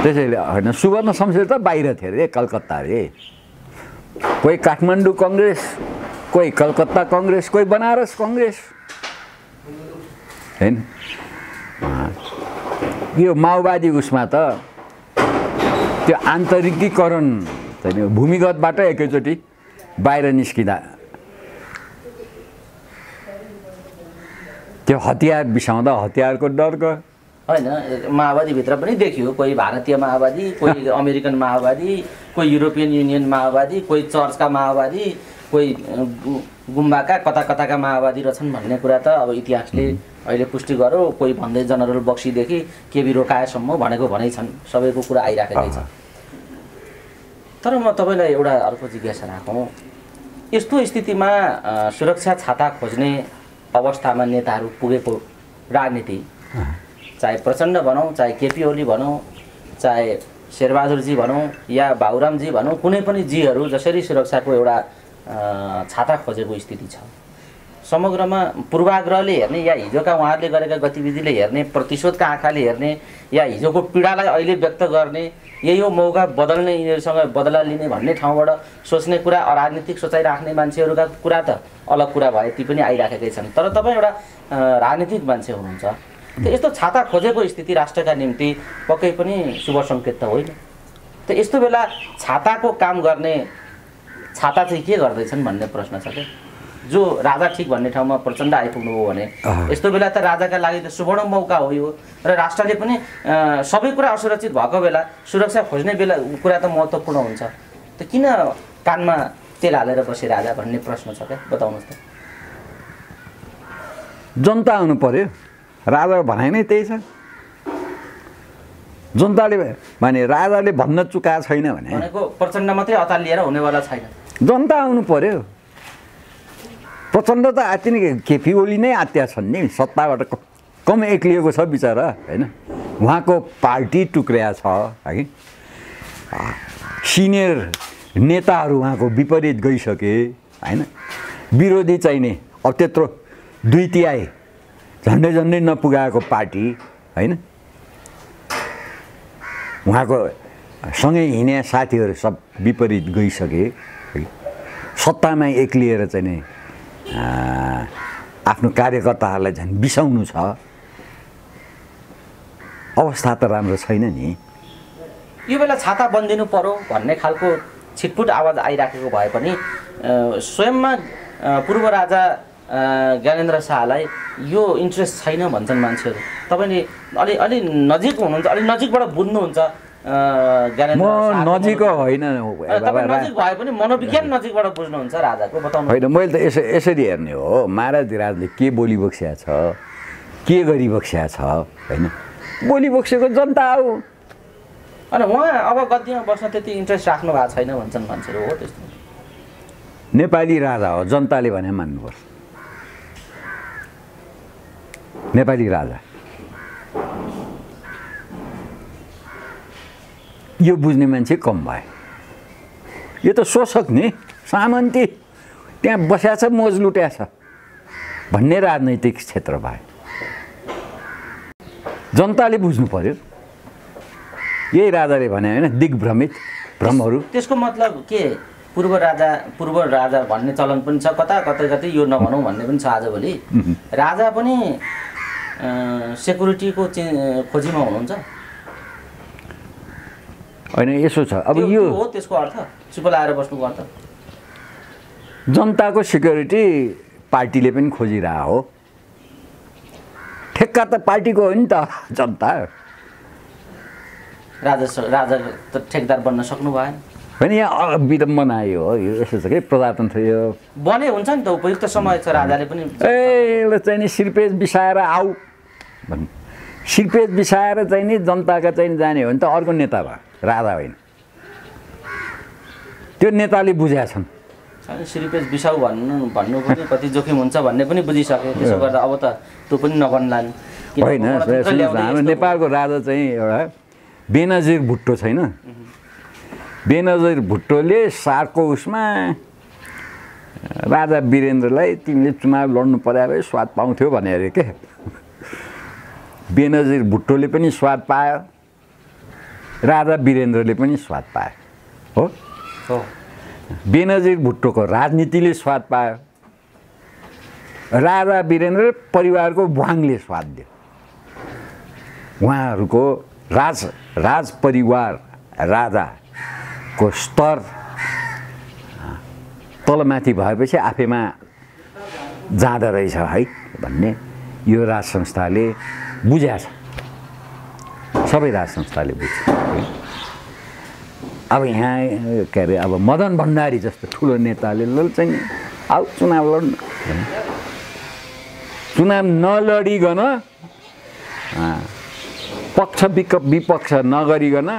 त्यसैले होइन सुवर्ण शमशेर त बाहिर थियो अरे कलकत्ता अरे। कोही काठमाडौँ कङ्ग्रेस, कोही कलकत्ता कङ्ग्रेस, कोही बनारस कङ्ग्रेस हैन। यो माओवादी उसमा त त्यो आन्तरिकीकरण चाहिँ भूमिगतबाट एकैचोटि बाहिर निस्किँदा त्यो हतियार बिसाउँदा हतियारको डर गयो होइन। माओवादीभित्र पनि देखियो, कोही भारतीय माओवादी, कोही अमेरिकन माओवादी, कोही युरोपियन युनियन माओवादी, कोही चर्चका माओवादी, कोही गुम्बाका कता कताका माओवादी रहेछन् भन्ने कुरा त अब इतिहासले अहिले पुष्टि गर्यो। कोही भन्दै जनरल बक्सीदेखि केबी रोकाएसम्म भनेको भनै छन्, सबैको कुरा आइराखेकै छ। तर म तपाईँलाई एउटा अर्को जिज्ञासा राखौँ, यस्तो स्थितिमा सुरक्षा छाता खोज्ने अवस्थामा नेताहरू पुगेको राजनीति, चाहे प्रचण्ड भनौँ, चाहे केपी ओली भनौँ, चाहे शेरबहादुरजी भनौँ या बाबुरामजी भनौँ, कुनै पनि जीहरू जसरी सुरक्षाको एउटा छाता खोजेको स्थिति छ, समग्रमा पूर्वाग्रहले हेर्ने या हिजोका उहाँहरूले गरेका गतिविधिले हेर्ने, प्रतिशोधका आँखाले हेर्ने या हिजोको पीडालाई अहिले व्यक्त गर्ने, यही हो मौका बदल्ने, यिनीहरूसँग बदला लिने भन्ने ठाउँबाट सोच्ने कुरा, अराजनीतिक सोचाइ राख्ने मान्छेहरूका कुरा त अलग कुरा भए ती पनि आइराखेकै छन्। तर तपाईँ एउटा राजनीतिक मान्छे हुनुहुन्छ, त यस्तो छाता खोजेको स्थिति राष्ट्रका निम्ति पक्कै पनि शुभ सङ्केत त होइन। त यस्तो बेला छाताको काम गर्ने छाता चाहिँ के गर्दैछन् भन्ने प्रश्न छ क्या। जो राजा ठिक भन्ने ठाउँमा प्रचण्ड आइपुग्नुभयो भने यस्तो बेला त राजाका लागि त सुवर्ण मौका हो यो, र राष्ट्रले पनि सबै कुरा असुरक्षित भएको बेला सुरक्षा खोज्ने बेला कुरा त महत्त्वपूर्ण हुन्छ। त किन कानमा तेल हालेर बसे राजा भन्ने प्रश्न छ क्या, बताउनुहोस् त। जनता आउनु पर्यो, राजाको भनाइ नै त्यही छ। जनताले भने राजाले भन्न चुकाएको छैन भनेको प्रचण्ड मात्रै अतालिएर हुनेवाला छैन, जनता आउनु पर्यो। प्रचण्ड त आत्ति नै केपी ओली नै आत्या छन् नि, सत्ताबाट कम एक्लिएको छ बिचरा होइन। उहाँको पार्टी टुक्रिया छ है, सिनियर नेताहरू उहाँको विपरीत गइसके होइन। विरोधी चाहिने अब त्यत्रो 2/3 झन्डै झन्डै नपुगाएको पार्टी होइन। उहाँको सँगै हिँड्ने साथीहरू सब विपरीत गइसके, सत्तामा एक्लिएर चाहिँ नि आफ्नो कार्यकर्ताहरूलाई झन् बिसाउनु छ, अवस्था त राम्रो छैन नि। यो बेला छाता बन्दिनु पर्यो भन्ने खालको छिटपुट आवाज आइराखेको भए पनि स्वयंमा पूर्व राजा ज्ञानेन्द्र शाहलाई यो इन्ट्रेस्ट छैन भन्छन् मान्छेहरू। तपाईँले अलि नजिक हुनुहुन्छ, अलि नजिकबाट बुझ्नुहुन्छ ज्ञानेन्द्र शाह। म नजिक होइन, तपाईँ नजिक भए पनि मनोविज्ञान नजिकबाट बुझ्नुहुन्छ राजाको, बताउनु। होइन, मैले त यसरी हेर्ने हो, महाराज धिराजले के बोली बक्स्या छ, के गरी बक्स्या छ होइन। बोली बक्सेको जनता हो। अनि उहाँ अब गद्दीमा बस्न त्यति इन्ट्रेस्ट राख्नु भएको छैन भन्छन् मान्छेहरू, हो त्यस्तो? नेपाली राजा हो, जनताले भने मान्नुपर्छ। नेपाली राजा यो बुझ्ने मान्छे कम भए। यो त शोषक नि, सामन्ती त्यहाँ बस्या छ, मोज लुट्या छ भन्ने राजनैतिक क्षेत्र भए। जनताले बुझ्नु पर्यो। यही राजाले भने होइन, दिग्भ्रमित भ्रमहरू। त्यसको मतलब के? पूर्व राजा भन्ने चलन पनि छ, कतै यो नभनौँ भन्ने पनि छ आजभोलि। राजा पनि सेक्युरिटीको खोजीमा हुनुहुन्छ होइन। यसो छ, अब यो हो त्यसको अर्थ, चुप लाएर बस्नुको अर्थ। जनताको सिक्युरिटी पार्टीले पनि खोजिरहेको हो। ठेक्का त पार्टीको हो नि त, जनता। राजा त ठेकदार बन्न सक्नु भएन होइन। यहाँ विडम्बना आयो हो, यो यसो छ कि प्रजातन्त्र यो बने हुन्छ नि त, उपयुक्त समय छ, राजाले पनि ए चाहिँ नि सिरपेज बिसाएर आऊ भन्नु। सिरपेज बिसाएर चाहिँ नि जनताका चाहिँ जाने हो भने त अर्को नेता भयो, राजा होइन। त्यो नेताले बुझेका छन्। सिरपेज बिसाउ भन्नु पनि कति जोखिम हुन्छ भन्ने पनि बुझिसके। त्यसो गर्दा अब त त्यो पनि नबन्ला होइन। हाम्रो नेपालको राजा चाहिँ एउटा बेनजिर भुट्टो छैन, बेनजिर भुट्टोले सारको उसमा राजा वीरेन्द्रलाई तिमीले चुनाव लड्नु पर्या भए स्वाद पाउँथ्यो भने अरे के बेनजिर भुट्टोले पनि स्वाद पायो राजा वीरेन्द्रले पनि स्वाद पायो हो बेनजिर भुट्टोको राजनीतिले स्वाद पायो राजा वीरेन्द्र परिवारको भ्वाङले स्वाद दियो उहाँहरूको राज परिवार राजाको स्तर तलमाथि भएपछि आफैमा जाँदो रहेछ है भन्ने यो राज संस्थाले बुझ्या छ सबै राज संस्थाले बुझ्छ अब यहाँ के अरे अब मदन भण्डारी जस्तो ठुलो नेताले चाहिँ आऊ चुनाव लड्नु चुनाव नलडिकन पक्ष विपक्ष नगरिकन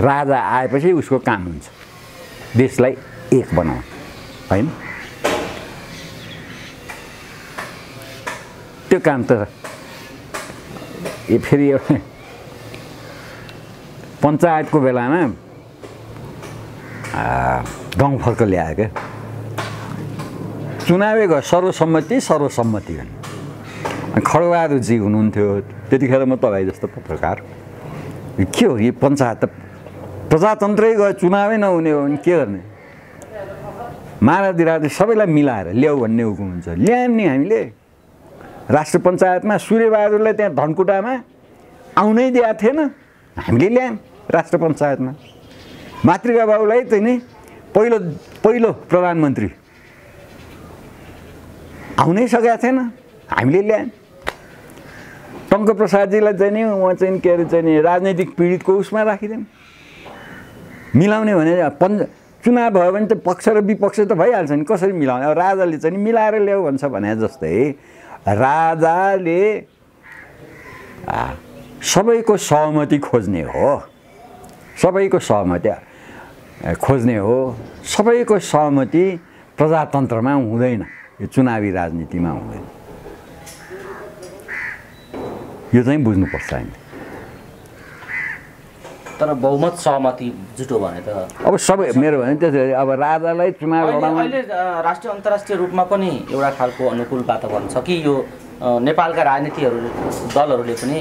राजा आएपछि उसको काम हुन्छ देशलाई एक बनाउनु हैन त्यो काम त फेरि पञ्चायतको बेलामा गाउँफर्क ल्यायो क्या चुनावै गयो सर्वसम्मति खड्गबहादुरजी हुनुहुन्थ्यो त्यतिखेर म तपाईँ जस्तो पत्रकार के हो यो पञ्चायत त प्रजातन्त्रै गयो चुनावै नहुने हो भने के गर्ने महाराज सबैलाई मिलाएर ल्याऊ भन्ने हुकुम हुन्छ ल्यायौँ नि हामीले राष्ट्र पञ्चायतमा सूर्यबहादुरलाई त्यहाँ धनकुटामा आउनै दिएको थिएन हामीले ल्यायौँ राष्ट्र पञ्चायतमा मातृका बाबुलाई चाहिँ नि पहिलो प्रधानमन्त्री आउनै सकेको थिएन हामीले ल्यायौँ टङ्कप्रसादजीलाई चाहिँ नि उहाँ चाहिँ के अरे चाहिँ नि राजनैतिक पीडितको उसमा राखिदिउँ मिलाउने भने चुनाव भयो भने त पक्ष र विपक्ष त भइहाल्छ नि कसरी मिलाउने अब राजाले चाहिँ मिलाएर ल्याऊ भन्छ भने जस्तै राजाले सबैको सहमति खोज्ने हो सबैको सहमति प्रजातन्त्रमा हुँदैन यो चुनावी राजनीतिमा हुँदैन यो चाहिँ बुझ्नुपर्छ हामीले तर बहुमत सहमति जुटो भने त अब सबै मेरो भने त्यसरी अब राजालाई चुनाव लडाउन अहिले राष्ट्रिय अन्तर्राष्ट्रिय रूपमा पनि एउटा खालको अनुकूल वातावरण छ कि यो नेपालका दलहरूले पनि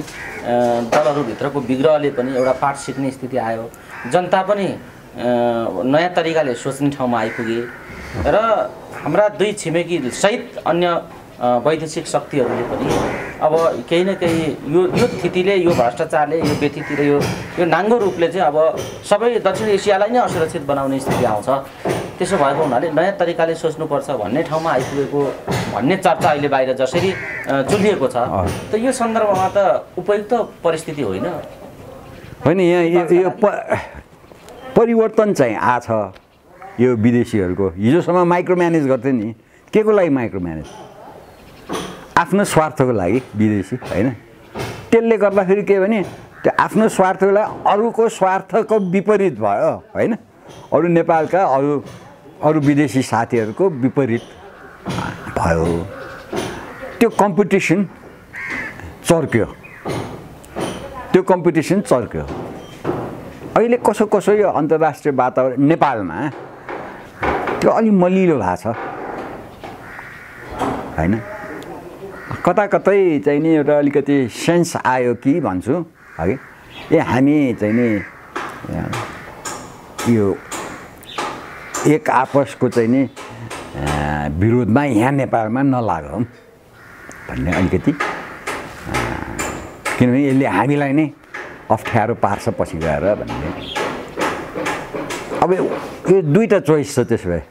दलहरूभित्रको विग्रहले पनि एउटा पाठ सिक्ने स्थिति आयो जनता पनि नयाँ तरिकाले सोच्ने ठाउँमा आइपुगे र हाम्रा दुई छिमेकी सहित अन्य वैदेशिक शक्तिहरूले पनि अब केही न केही यो स्थितिले यो भ्रष्टाचारले यो व्यथिति र यो नाङ्गो रूपले चाहिँ अब सबै दक्षिण एसियालाई नै असुरक्षित बनाउने स्थिति आउँछ त्यसो भएको हुनाले नयाँ तरिकाले सोच्नुपर्छ भन्ने ठाउँमा आइपुगेको भन्ने चर्चा अहिले बाहिर जसरी चुलिएको छ त यो सन्दर्भमा त उपयुक्त परिस्थिति होइन यहाँ यो परिवर्तन चाहिँ आछ यो विदेशीहरूको हिजोसम्म माइक्रो म्यानेज गर्थे नि के को लागि माइक्रो म्यानेज आफ्नो स्वार्थको लागि विदेशी होइन त्यसले गर्दाखेरि के भने त्यो आफ्नो स्वार्थको लागि अरूको स्वार्थको विपरीत भयो होइन अरू नेपालका अरू विदेशी साथीहरूको विपरीत भयो त्यो कम्पिटिसन चर्क्यो अहिले कसो यो अन्तर्राष्ट्रिय वातावरण नेपालमा त्यो अलि मलिलो भएको छ होइन कतै चाहिँ नि एउटा अलिकति सेन्स आयो कि भन्छु है हामी चाहिँ नि यो एक आपसको चाहिँ नि विरोधमा यहाँ नेपालमा नलागौँ भन्ने अलिकति किनभने यसले हामीलाई नै अप्ठ्यारो पार्छ पछि गएर भन्ने अब यो दुईवटा चोइस छ त्यसो भए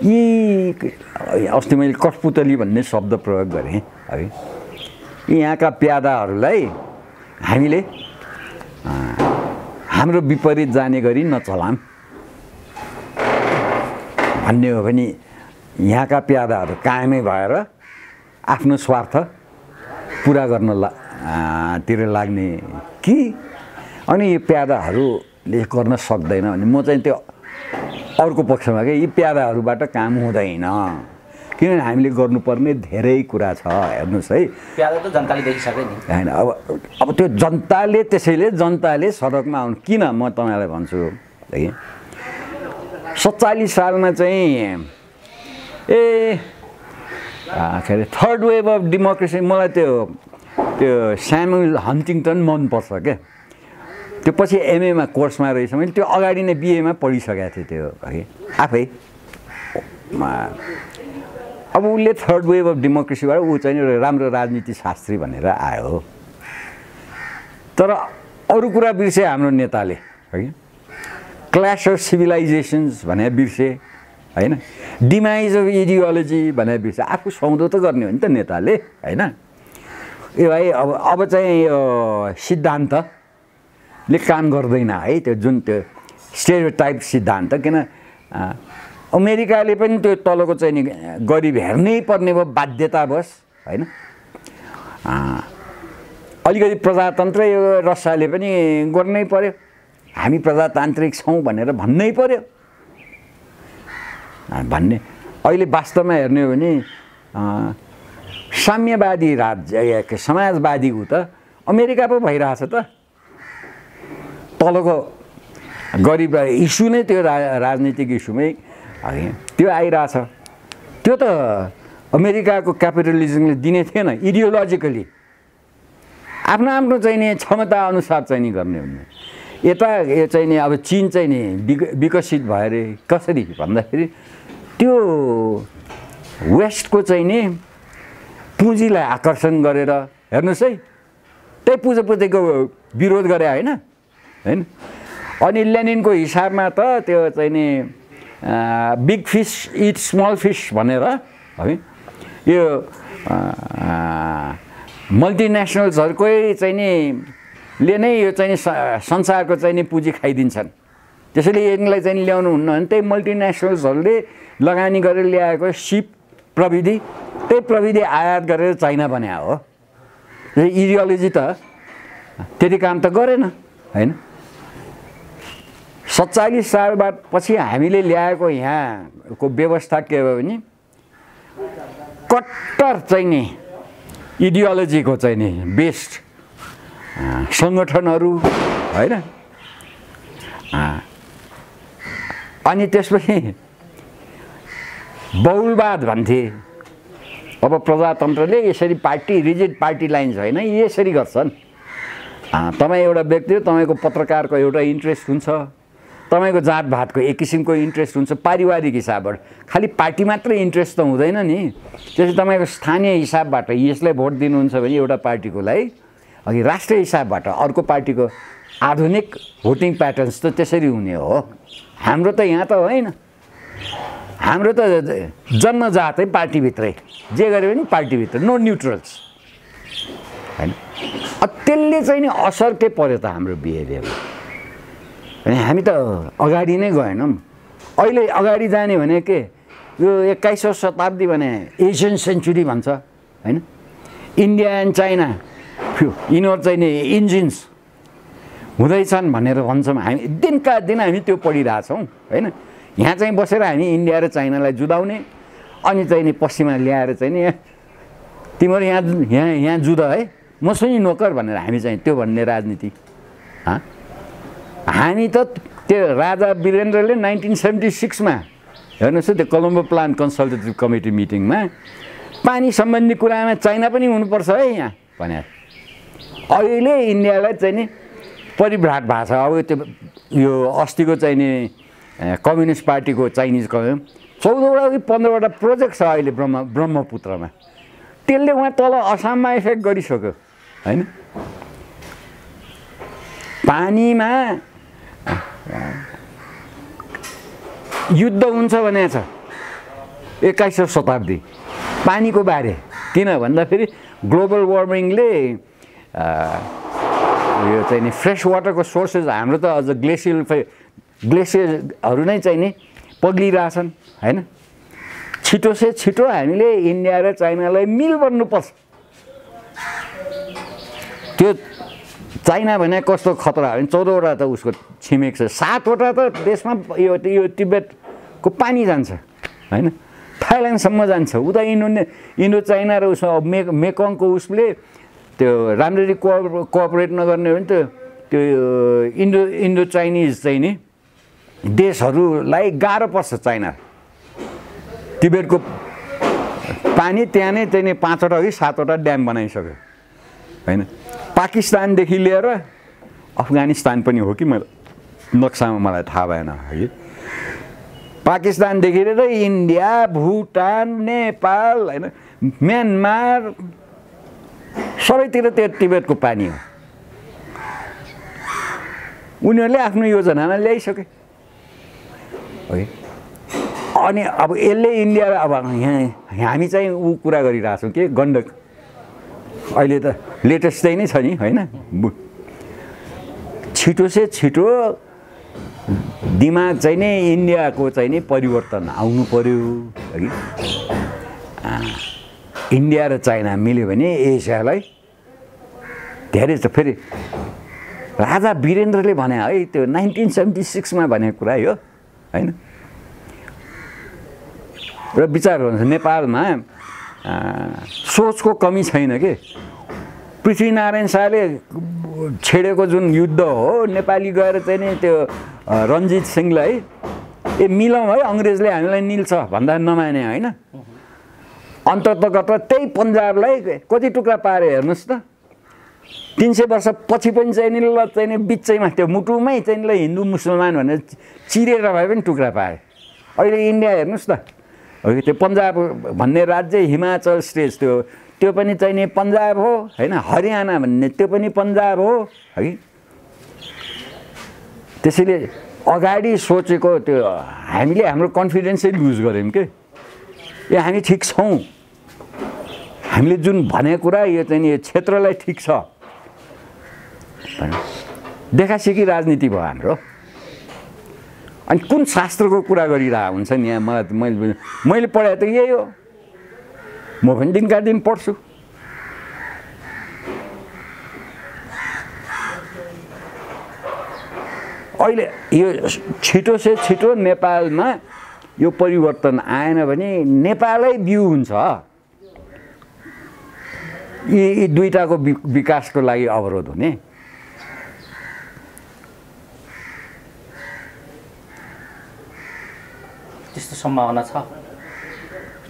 अस्ति मैले कठपुतली भन्ने शब्द प्रयोग गरेँ है यहाँका प्यादाहरूलाई हामीले हाम्रो विपरीत जाने गरी नचलाम भन्ने हो भने यहाँका प्यादाहरू कायमै भएर आफ्नो स्वार्थ पुरा गर्न तिर लाग्ने कि अनि यो प्यादाहरूले गर्न सक्दैन भने म चाहिँ त्यो अर्को पक्षमा के यी प्यादाहरूबाट काम हुँदैन किनभने हामीले गर्नुपर्ने धेरै कुरा छ। हेर्नुहोस् है, प्यालो त जनताले देखिसके नि होइन। अब त्यो जनताले, त्यसैले जनताले सडकमा आउनु किन, म तपाईँलाई भन्छु है। 47 सालमा चाहिँ के अरे थर्ड वेभ अफ डेमोक्रेसी, मलाई त्यो स्यामुअल हन्टिङटन मनपर्छ क्या। त्यो पछि एमएमा कोर्समा रहेछ, मैले त्यो अगाडि नै बिएमा पढिसकेको थिएँ त्यो है आफै। अब उसले थर्ड वेभ अफ डेमोक्रेसीबाट ऊ चाहिँ राम्रो राजनीति शास्त्री भनेर आयो। तर अरू कुरा बिर्से हाम्रो नेताले है। क्ल्यास अफ सिभिलाइजेसन्स भने बिर्से होइन, डिमाइज अफ इडियोलोजी भने बिर्से। आफू सौदो त गर्ने हो नि त नेताले होइन। ए भाइ अब चाहिँ यो सिद्धान्तले काम गर्दैन है, त्यो जुन त्यो स्टेरियोटाइप सिद्धान्त। किन अमेरिकाले पनि त्यो तलको चाहिँ नि गरिब हेर्नै पर्ने भयो बाध्यतावश होइन। अलिकति प्रजातन्त्र यो रसियाले पनि गर्नै पर्यो, हामी प्रजातान्त्रिक छौँ भनेर भन्नै पर्यो भन्ने। अहिले वास्तवमा हेर्ने हो भने साम्यवादी राज्य समाजवादी ऊ त अमेरिका पो भइरहेछ त। तलको गरिब इस्यु नै त्यो राजनीतिक इस्युमै त्यो आइरहेछ। त्यो त अमेरिकाको क्यापिटलिजमले दिने थिएन। इडियोलोजिकली आफ्नो आफ्नो चाहिँ नि क्षमता अनुसार चाहिँ नि गर्ने हुने। यता यो चाहिँ नि अब चीन चाहिँ नि विकसित भयो अरे। कसरी भन्दाखेरि त्यो वेस्टको चाहिँ नि पुँजीलाई आकर्षण गरेर, हेर्नुहोस् है, त्यही पुँजीको विरोध गरे होइन होइन। अनि लेनिनको हिसाबमा त त्यो चाहिँ नि big fish eat small fish भनेर है, यो मल्टिनेसनल्सहरूकै चाहिँ नि ले नै यो चाहिँ संसारको चाहिँ नि पुँजी खाइदिन्छन्। त्यसैले यिनलाई चाहिँ ल्याउनु हुन्न भने त्यही मल्टिनेसनल्सहरूले लगानी गरेर ल्याएको सिप प्रविधि, त्यही प्रविधि आयात गरेर चाइना बनायो हो। इडियोलोजी त त्यति काम त गरेन होइन। 47 सालबाट पछि हामीले ल्याएको यहाँको व्यवस्था के भयो भने कट्टर चाहिँ नि इडियोलोजीको चाहिँ नि बेस्ड सङ्गठनहरू होइन। अनि त्यसपछि बहुलवाद भन्थे। अब प्रजातन्त्रले यसरी पार्टी रिजिड पार्टी लाइन्स होइन, यसरी गर्छन्। तपाईँ एउटा व्यक्ति हो, तपाईँको पत्रकारको एउटा इन्ट्रेस्ट हुन्छ, तपाईँको जातभातको एक किसिमको इन्ट्रेस्ट हुन्छ पारिवारिक हिसाबबाट। खालि पार्टी मात्रै इन्ट्रेस्ट त हुँदैन नि। त्यसै तपाईँको स्थानीय हिसाबबाट यसलाई भोट दिनुहुन्छ भने एउटा पार्टीकोलाई, अघि राष्ट्रिय हिसाबबाट अर्को पार्टीको आधुनिक भोटिङ प्याटर्न्स त त्यसरी हुने हो। हाम्रो त यहाँ त होइन। हाम्रो त जन्मजातै पार्टीभित्रै, जे गरे पनि पार्टीभित्र, नो न्युट्रल्स होइन। त्यसले चाहिँ नि असर के पर्यो त हाम्रो बिहेभियरमा। अनि हामी त अगाडि नै गएनौँ। अहिले अगाडि जाने भने के, यो 21औं शताब्दी भने एसियन सेन्चुरी भन्छ होइन। इन्डिया एन्ड चाइना यिनीहरू चाहिँ नि इन्जिन्स हुँदैछन् भनेर भन्छौँ हामी। दिनका दिन हामी त्यो पढिरहेछौँ होइन। यहाँ चाहिँ बसेर हामी इन्डिया र चाइनालाई जुधाउने, अनि चाहिँ नि पश्चिममा ल्याएर चाहिँ नि तिमीहरू यहाँ जुध है, म सुनि नोकर भनेर हामी चाहिँ त्यो भन्ने राजनीति। हामी त त्यो राजा वीरेन्द्रले 1976 मा हेर्नुहोस् त्यो कोलम्बो प्लान कन्सल्टेटिभ कमिटी मिटिङमा पानी सम्बन्धी कुरामा चाइना पनि हुनुपर्छ है यहाँ भने। अहिले इन्डियालाई चाहिँ नि परिभ्राट भएको छ। अब त्यो यो अस्तिको चाहिँ नि कम्युनिस्ट पार्टीको चाइनिज 14वटा कि 15वटा प्रोजेक्ट छ अहिले ब्रह्मपुत्रमा। त्यसले उहाँ तल असममा इफेक्ट गरिसक्यो होइन। पानीमा युद्ध हुन्छ भनेको छ 21औं शताब्दी पानीको बारे। किन भन्दाखेरि ग्लोबल वार्मिङले यो चाहिँ नि फ्रेस वाटरको सोर्सेस हाम्रो त अझ ग्लेसियरहरू नै चाहिँ नि पग्लिरहेछन् होइन। छिटो से छिटो हामीले इन्डिया र चाइनालाई मिल बन्नुपर्छ। त्यो चाइना भने कस्तो खतरा हो भने 14वटा त उसको छिमेक छ, 7वटा त देशमा यो तिब्बतको पानी जान्छ होइन। थाइल्यान्डसम्म जान्छ। उता इन्डो चाइना र उसमा मेकङको उसले त्यो राम्ररी कोअपरेट नगर्ने हो भने त त्यो इन्डो चाइनिज चाहिँ नि देशहरूलाई गाह्रो पर्छ। चाइना तिब्बतको पानी त्यहाँ नै चाहिँ 5वटा कि 7वटा ड्याम बनाइसक्यो होइन। पाकिस्तानदेखि लिएर अफगानिस्तान पनि हो कि नक्सामा मलाई थाहा भएन है। पाकिस्तानदेखि लिएर इन्डिया, भुटान, नेपाल होइन, म्यानमार सबैतिर त्यो तिब्बतको पानी हो। उनीहरूले आफ्नो योजनामा ल्याइसके है। अनि अब यसले इन्डिया अब यहाँ हामी चाहिँ ऊ कुरा गरिरहेछौँ कि गण्डक अहिले त लेटेस्ट चाहिँ नै छ नि होइन। छिटो से छिटो दिमाग चाहिँ नै इन्डियाको चाहिँ नि परिवर्तन आउनु पर्यो है। इन्डिया र चाइना मिल्यो भने एसियालाई धेरै छ। फेरि राजा वीरेन्द्रले भने है त्यो 1976 मा भनेको कुरा हो होइन। र विचार गर्नुहोस् नेपालमा सोचको कमी छैन के। पृथ्वीनारायण शाहले छेडेको जुन युद्ध हो नेपाली गएर चाहिँ नि त्यो रणजित सिंहलाई मिलाउँ है अङ्ग्रेजले हामीलाई निल्छ भन्दा नमाने होइन। अन्ततगत त्यही पन्जाबलाई कति टुक्रा पारे हेर्नुहोस् त। 300 वर्ष पछि पनि चाहिँ नि ल चाहिँ नि बिचैमा त्यो मुटुमै चाहिँ ल हिन्दू मुसलमान भनेर चिरेर भए पनि टुक्रा पाए। अहिले इन्डिया हेर्नुहोस् त त्यो पन्जाब भन्ने राज्य हिमाचल स्टेट त्यो पनि चाहिँ नि पन्जाब हो होइन। हरियाणा भन्ने त्यो पनि पन्जाब हो है। त्यसैले अगाडि सोचेको त्यो हामीले हाम्रो कन्फिडेन्सै लुज गऱ्यौँ के। यो हामी ठिक छौँ, हामीले जुन भनेको कुरा यो चाहिँ नि यो क्षेत्रलाई ठिक छ देखासेखी राजनीति भयो हाम्रो। अनि कुन शास्त्रको कुरा गरिरहेको हुन्छ नि यहाँ मैले पढाए त यही हो। म पनि दिनका दिन पढ्छु। अहिले यो छिटो से छिटो नेपालमा यो परिवर्तन आएन भने नेपालै बिउ हुन्छ। यी दुईटाको विकासको लागि अवरोध हुने। त्यस्तो सम्भावना छ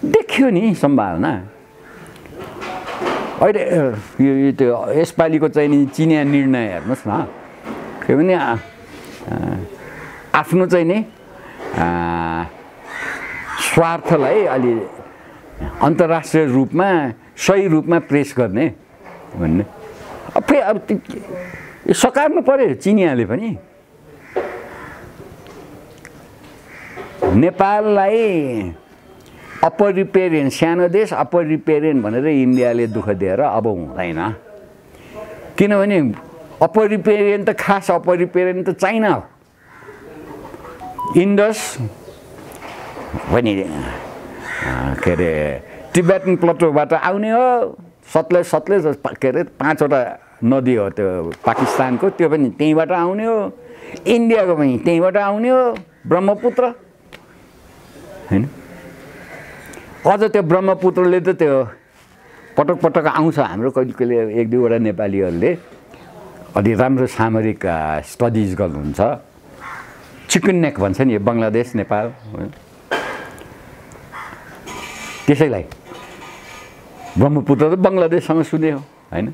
देखियो नि सम्भावना। अहिले यो त्यो यसपालिको चाहिँ नि चिनिया निर्णय हेर्नुहोस् न के भने आफ्नो चाहिँ नि स्वार्थलाई अलि अन्तर्राष्ट्रिय रूपमा सही रूपमा प्रेस गर्ने भन्ने। अब सकार्नु पर्यो चिनियाले पनि। नेपाललाई अप्पर रिपेरियन सानो देश अप्पर रिपेरियन भनेर इन्डियाले दुःख दिएर अब हुँदैन। किनभने अप्पर रिपेरियन त खास अप्पर रिपेरियन त चाइना हो। इन्डस पनि के अरे तिब्बतन प्लेटोबाट आउने हो। सतलेज के अरे 5वटा नदी हो त्यो पाकिस्तानको, त्यो पनि त्यहीँबाट आउने हो। इन्डियाको पनि त्यहीँबाट आउने हो ब्रह्मपुत्र हैन। अझ त्यो ब्रह्मपुत्रले त त्यो पटक पटक आउँछ हाम्रो कहिले कहिले 1-2वटा नेपालीहरूले अलि राम्रो सामरिक स्टडिज गर्नुहुन्छ। चिकन नेक भन्छ नि बङ्गलादेश नेपाल। त्यसैलाई ब्रह्मपुत्र त बङ्गलादेशसँग सुने हो हैन।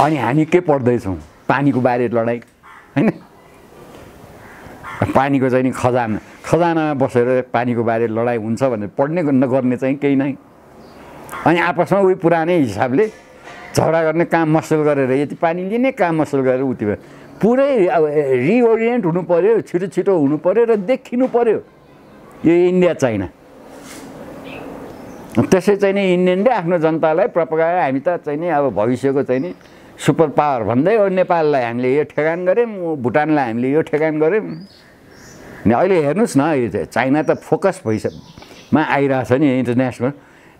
अनि हामी के पढ्दैछौँ पानीको बारे लडाइँ हैन। पानीको चाहिँ नि खजानामा बसेर पानीको बारे लडाइँ हुन्छ भनेर पढ्ने नगर्ने चाहिँ केही नै। अनि आपसमा उही पुरानै हिसाबले झगडा गर्ने काम मसल गरेर यति पानी लिने काम मसल गरेर उति पुरै अब रिओरिएन्ट हुनु पर्यो, छिटो छिटो हुनु पर्यो र देखिनु पर्यो यो इन्डिया चाइना। त्यसै चाहिँ नि इन्डियनले आफ्नो जनतालाई प्रपगाएर हामी त चाहिँ नि अब भविष्यको चाहिँ नि सुपर पावर भन्दै हो। नेपाललाई हामीले यो ठेगान गऱ्यौँ, भुटानलाई हामीले यो ठेगान गऱ्यौँ। अनि अहिले हेर्नुहोस् न यो चाइना त फोकस भइसमा आइरहेछ नि इन्टरनेसनल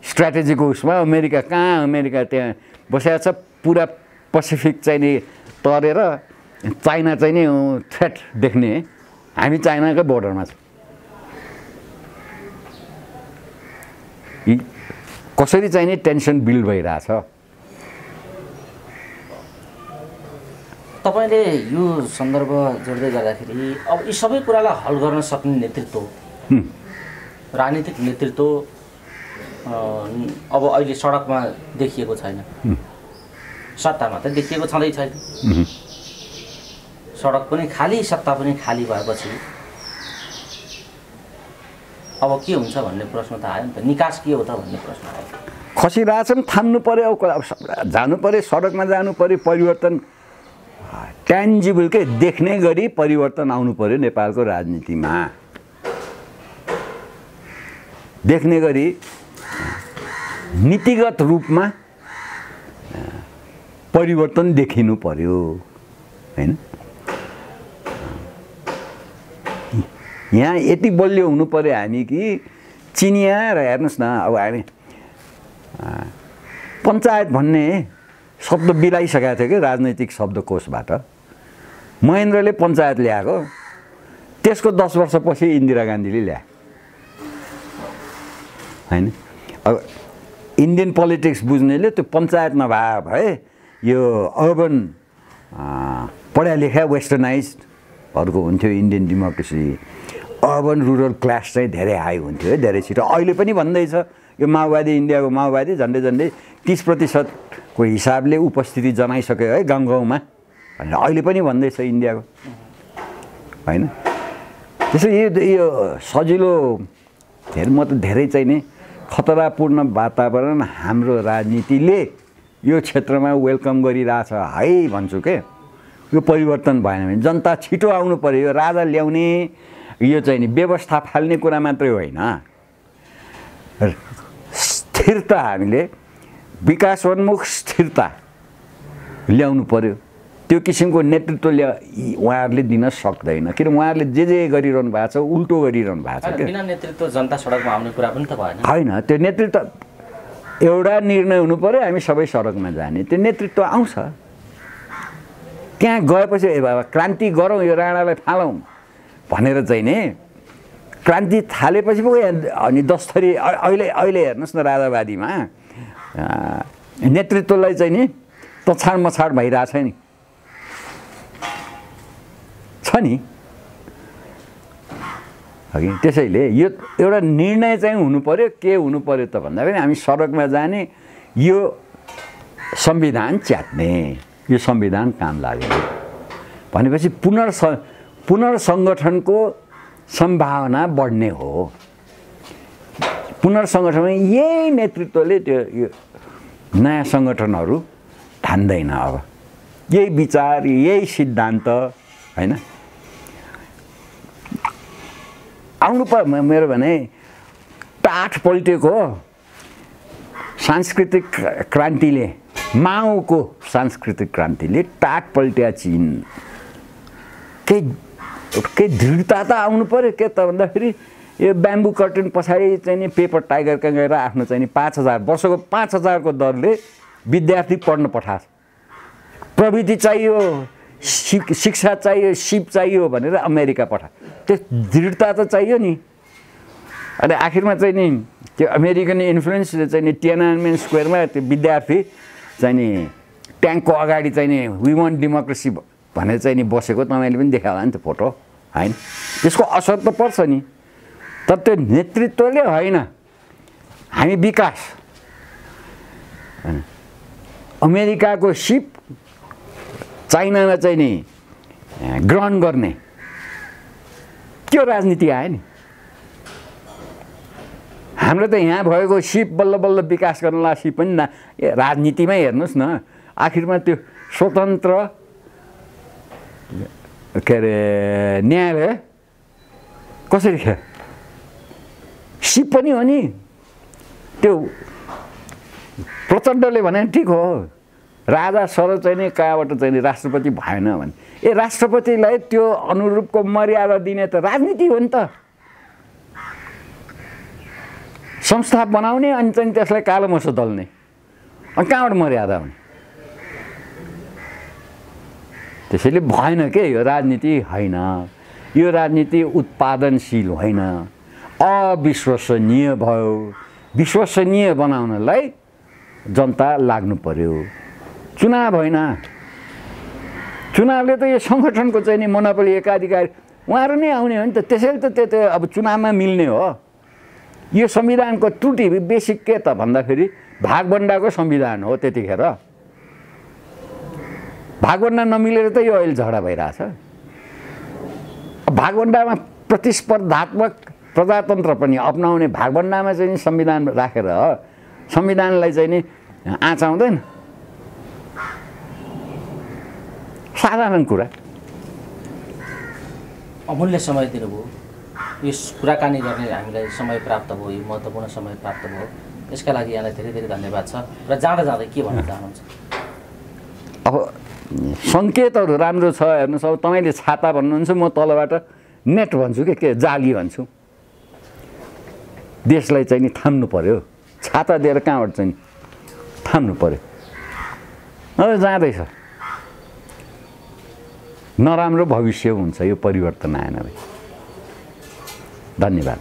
स्ट्राटेजीको उसमा। अमेरिका त्यहाँ बसेको छ पुरा पेसिफिक चाहिँ नि तरेर चाइना चाहिँ नि थ्रेट देख्ने। हामी चाइनाकै बोर्डरमा छ। यी कसरी चाहिँ नि टेन्सन बिल्ड भइरहेछ। तपाईँले यो सन्दर्भ जोड्दै गर्दाखेरि अब यी सबै कुरालाई हल गर्न सक्ने नेतृत्व, राजनीतिक नेतृत्व अब अहिले सडकमा देखिएको छैन, सत्तामा त देखिएको छँदै छैन। सडक पनि खाली, सत्ता पनि खाली भएपछि अब के हुन्छ भन्ने प्रश्न त आयो नि त। निकास के हो त भन्ने प्रश्न आयो। खसिरहेछन्, थाम्नु पर्यो, जानु पर्यो, सडकमा जानु पर्यो, परिवर्तन ट्यान्जिबल के देख्ने गरी परिवर्तन आउनु पर्यो नेपालको राजनीतिमा। देख्ने गरी नीतिगत रूपमा परिवर्तन देखिनु पर्यो हैन। यहाँ यति बलियो हुनु पर्यो हामी कि चिनिया र हेर्नुहोस् न, अब हामी पञ्चायत भन्ने शब्द बिलाइसकेको थियो कि राजनैतिक शब्दकोशबाट। महेन्द्रले पञ्चायत ल्याएको, त्यसको 10 वर्षपछि इन्दिरा गान्धीले ल्याए हैन। अब इन्डियन पोलिटिक्स बुझ्नेले त्यो पञ्चायत नभए भए यो अर्बन पढा लेखा वेस्टर्नाइजहरूको हुन्थ्यो Indian democracy. Urban rural class चाहिँ धेरै हाई हुन्थ्यो है, धेरै छिटो। अहिले पनि भन्दैछ यो माओवादी, इन्डियाको माओवादी झन्डै झन्डै 30% को हिसाबले उपस्थिति जनाइसक्यो है गाउँ गाउँमा भनेर अहिले पनि भन्दैछ इन्डियाको हैन। त्यसो यो सजिलो म त धेरै चाहिँ नि खतरापूर्ण वातावरण हाम्रो राजनीतिले यो क्षेत्रमा वेलकम गरिरहेछ है भन्छु के। यो परिवर्तन भएन भने जनता छिटो आउनु पर्यो। यो राजा ल्याउने, यो चाहिँ नि व्यवस्था फाल्ने कुरा मात्रै होइन, स्थिरता, हामीले विकासोन्मुख स्थिरता ल्याउनु पर्यो। त्यो किसिमको नेतृत्व उहाँहरूले दिन सक्दैन, किन उहाँहरूले जे गरिरहनु भएको छ उल्टो गरिरहनु भएको छ। बिना नेतृत्व जनता सडकमा आउने कुरा पनि त भएन होइन। त्यो नेतृत्व एउटा निर्णय हुनु पर्यो, हामी सबै सडकमा जाने, त्यो नेतृत्व आउँछ। त्यहाँ गएपछि ए बाबा क्रान्ति गरौँ, यो राणालाई फालौँ भनेर चाहिँ नि क्रान्ति थालेपछि पो अनि 10 थरी अहिले हेर्नुहोस् न राजावादीमा नेतृत्वलाई चाहिँ नि तछाड मछाड भइरहेछ नि, छ नि अघि। त्यसैले यो एउटा निर्णय चाहिँ हुनु पर्यो। के हुनु पर्यो त भन्दा पनि हामी सडकमा जाने, यो संविधान च्यात्ने, यो संविधान काम लाग्यो भनेपछि पुनर्सङ्गठनको सम्भावना बढ्ने हो। पुनर्सङ्गठनमा यही नेतृत्वले त्यो यो नयाँ सङ्गठनहरू ठान्दैन। अब यही विचार, यही सिद्धान्त हैन आउनु पर्यो। मेरो भने टाठ पल्टेको सांस्कृतिक क्रान्तिले, माओको सांस्कृतिक क्रान्तिले टाठ पल्ट्या चीन केही दृढता त आउनु पर्यो। के त भन्दाखेरि यो ब्याम्बु कर्टेन पछाडि चाहिँ नि पेपर टाइगरका गएर आफ्नो चाहिँ नि 5000 वर्षको 5000 को दरले विद्यार्थी पढ्न पठाछ। प्रविधि चाहियो, शिक्षा चाहियो, सिप चाहियो भनेर अमेरिका पठा। त्यो दृढता त चाहियो नि। अनि आखिरमा चाहिँ नि त्यो अमेरिकन इन्फ्लुएन्सले चाहिँ नि टिएनएनमेन स्क्वायरमा त्यो विद्यार्थी चाहिँ नि ट्याङ्कको अगाडि चाहिँ नि वी वान्ट डेमोक्रेसी भनेर चाहिँ नि बसेको तपाईँले पनि देखायो होला नि त्यो फोटो हैन। त्यसको असर त पर्छ नि। तर त्यो नेतृत्वले होइन, हामी विकास, अमेरिकाको सिप चाइनामा चाहिँ नि ग्रहण गर्ने त्यो राजनीति आयो नि। हाम्रो त यहाँ भएको सिप बल्ल बल्ल विकास गर्नलाई सिप पनि राजनीतिमै हेर्नुहोस् न। आखिरमा त्यो स्वतन्त्र के अरे न्यायालय कसरी खे सिप पनि हो नि। त्यो प्रचण्डले भने ठिक हो, राजा सर चाहिँ नि कहाँबाट चाहिँ नि राष्ट्रपति भएन भने ए राष्ट्रपतिलाई त्यो अनुरूपको मर्यादा दिने त राजनीति हो नि त। संस्था बनाउने अनि चाहिँ त्यसलाई कालो मोसो दल्ने, अनि कहाँबाट मर्यादा हुने। त्यसैले भएन के, यो राजनीति होइन। यो राजनीति उत्पादनशील होइन, अविश्वसनीय भयो। विश्वसनीय बनाउनलाई जनता लाग्नु पर्यो। चुनाव होइन, चुनावले त यो सङ्गठनको चाहिँ नि मोनोपोली एकाधिकार उहाँहरू नै आउने हो नि त। त्यसैले त त्यो अब चुनावमा मिल्ने हो। यो संविधानको त्रुटि बेसिक के त भन्दाखेरि भागबन्डाको संविधान हो। त्यतिखेर भागबन्डा नमिलेर त यो अहिले झगडा भइरहेछ। भागबन्डामा प्रतिस्पर्धात्मक प्रजातन्त्र पनि अपनाउने भागबन्डामा चाहिँ संविधान राखेर संविधानलाई चाहिँ नि आँचाउँदैन। साधारण कुरा। अमूल्य समय दिनुभयो, यस कुराकानी गर्ने हामीलाई समय प्राप्त भयो, यो महत्त्वपूर्ण समय प्राप्त भयो। यसका लागि यहाँलाई धेरै धेरै धन्यवाद छ। र जाँदा जाँदै के भन्न चाहनुहुन्छ? अब सङ्केतहरू राम्रो छ हेर्नुहोस्। अब तपाईँले छाता भन्नुहुन्छ, म तलबाट नेट भन्छु के जाली भन्छु। देशलाई चाहिँ नि थाम्नु पर्यो। छाता दिएर कहाँबाट चाहिँ थाम्नु पर्यो। अब जाँदैछ, नराम्रो भविष्य हुन्छ यो परिवर्तन आएन भने। धन्यवाद।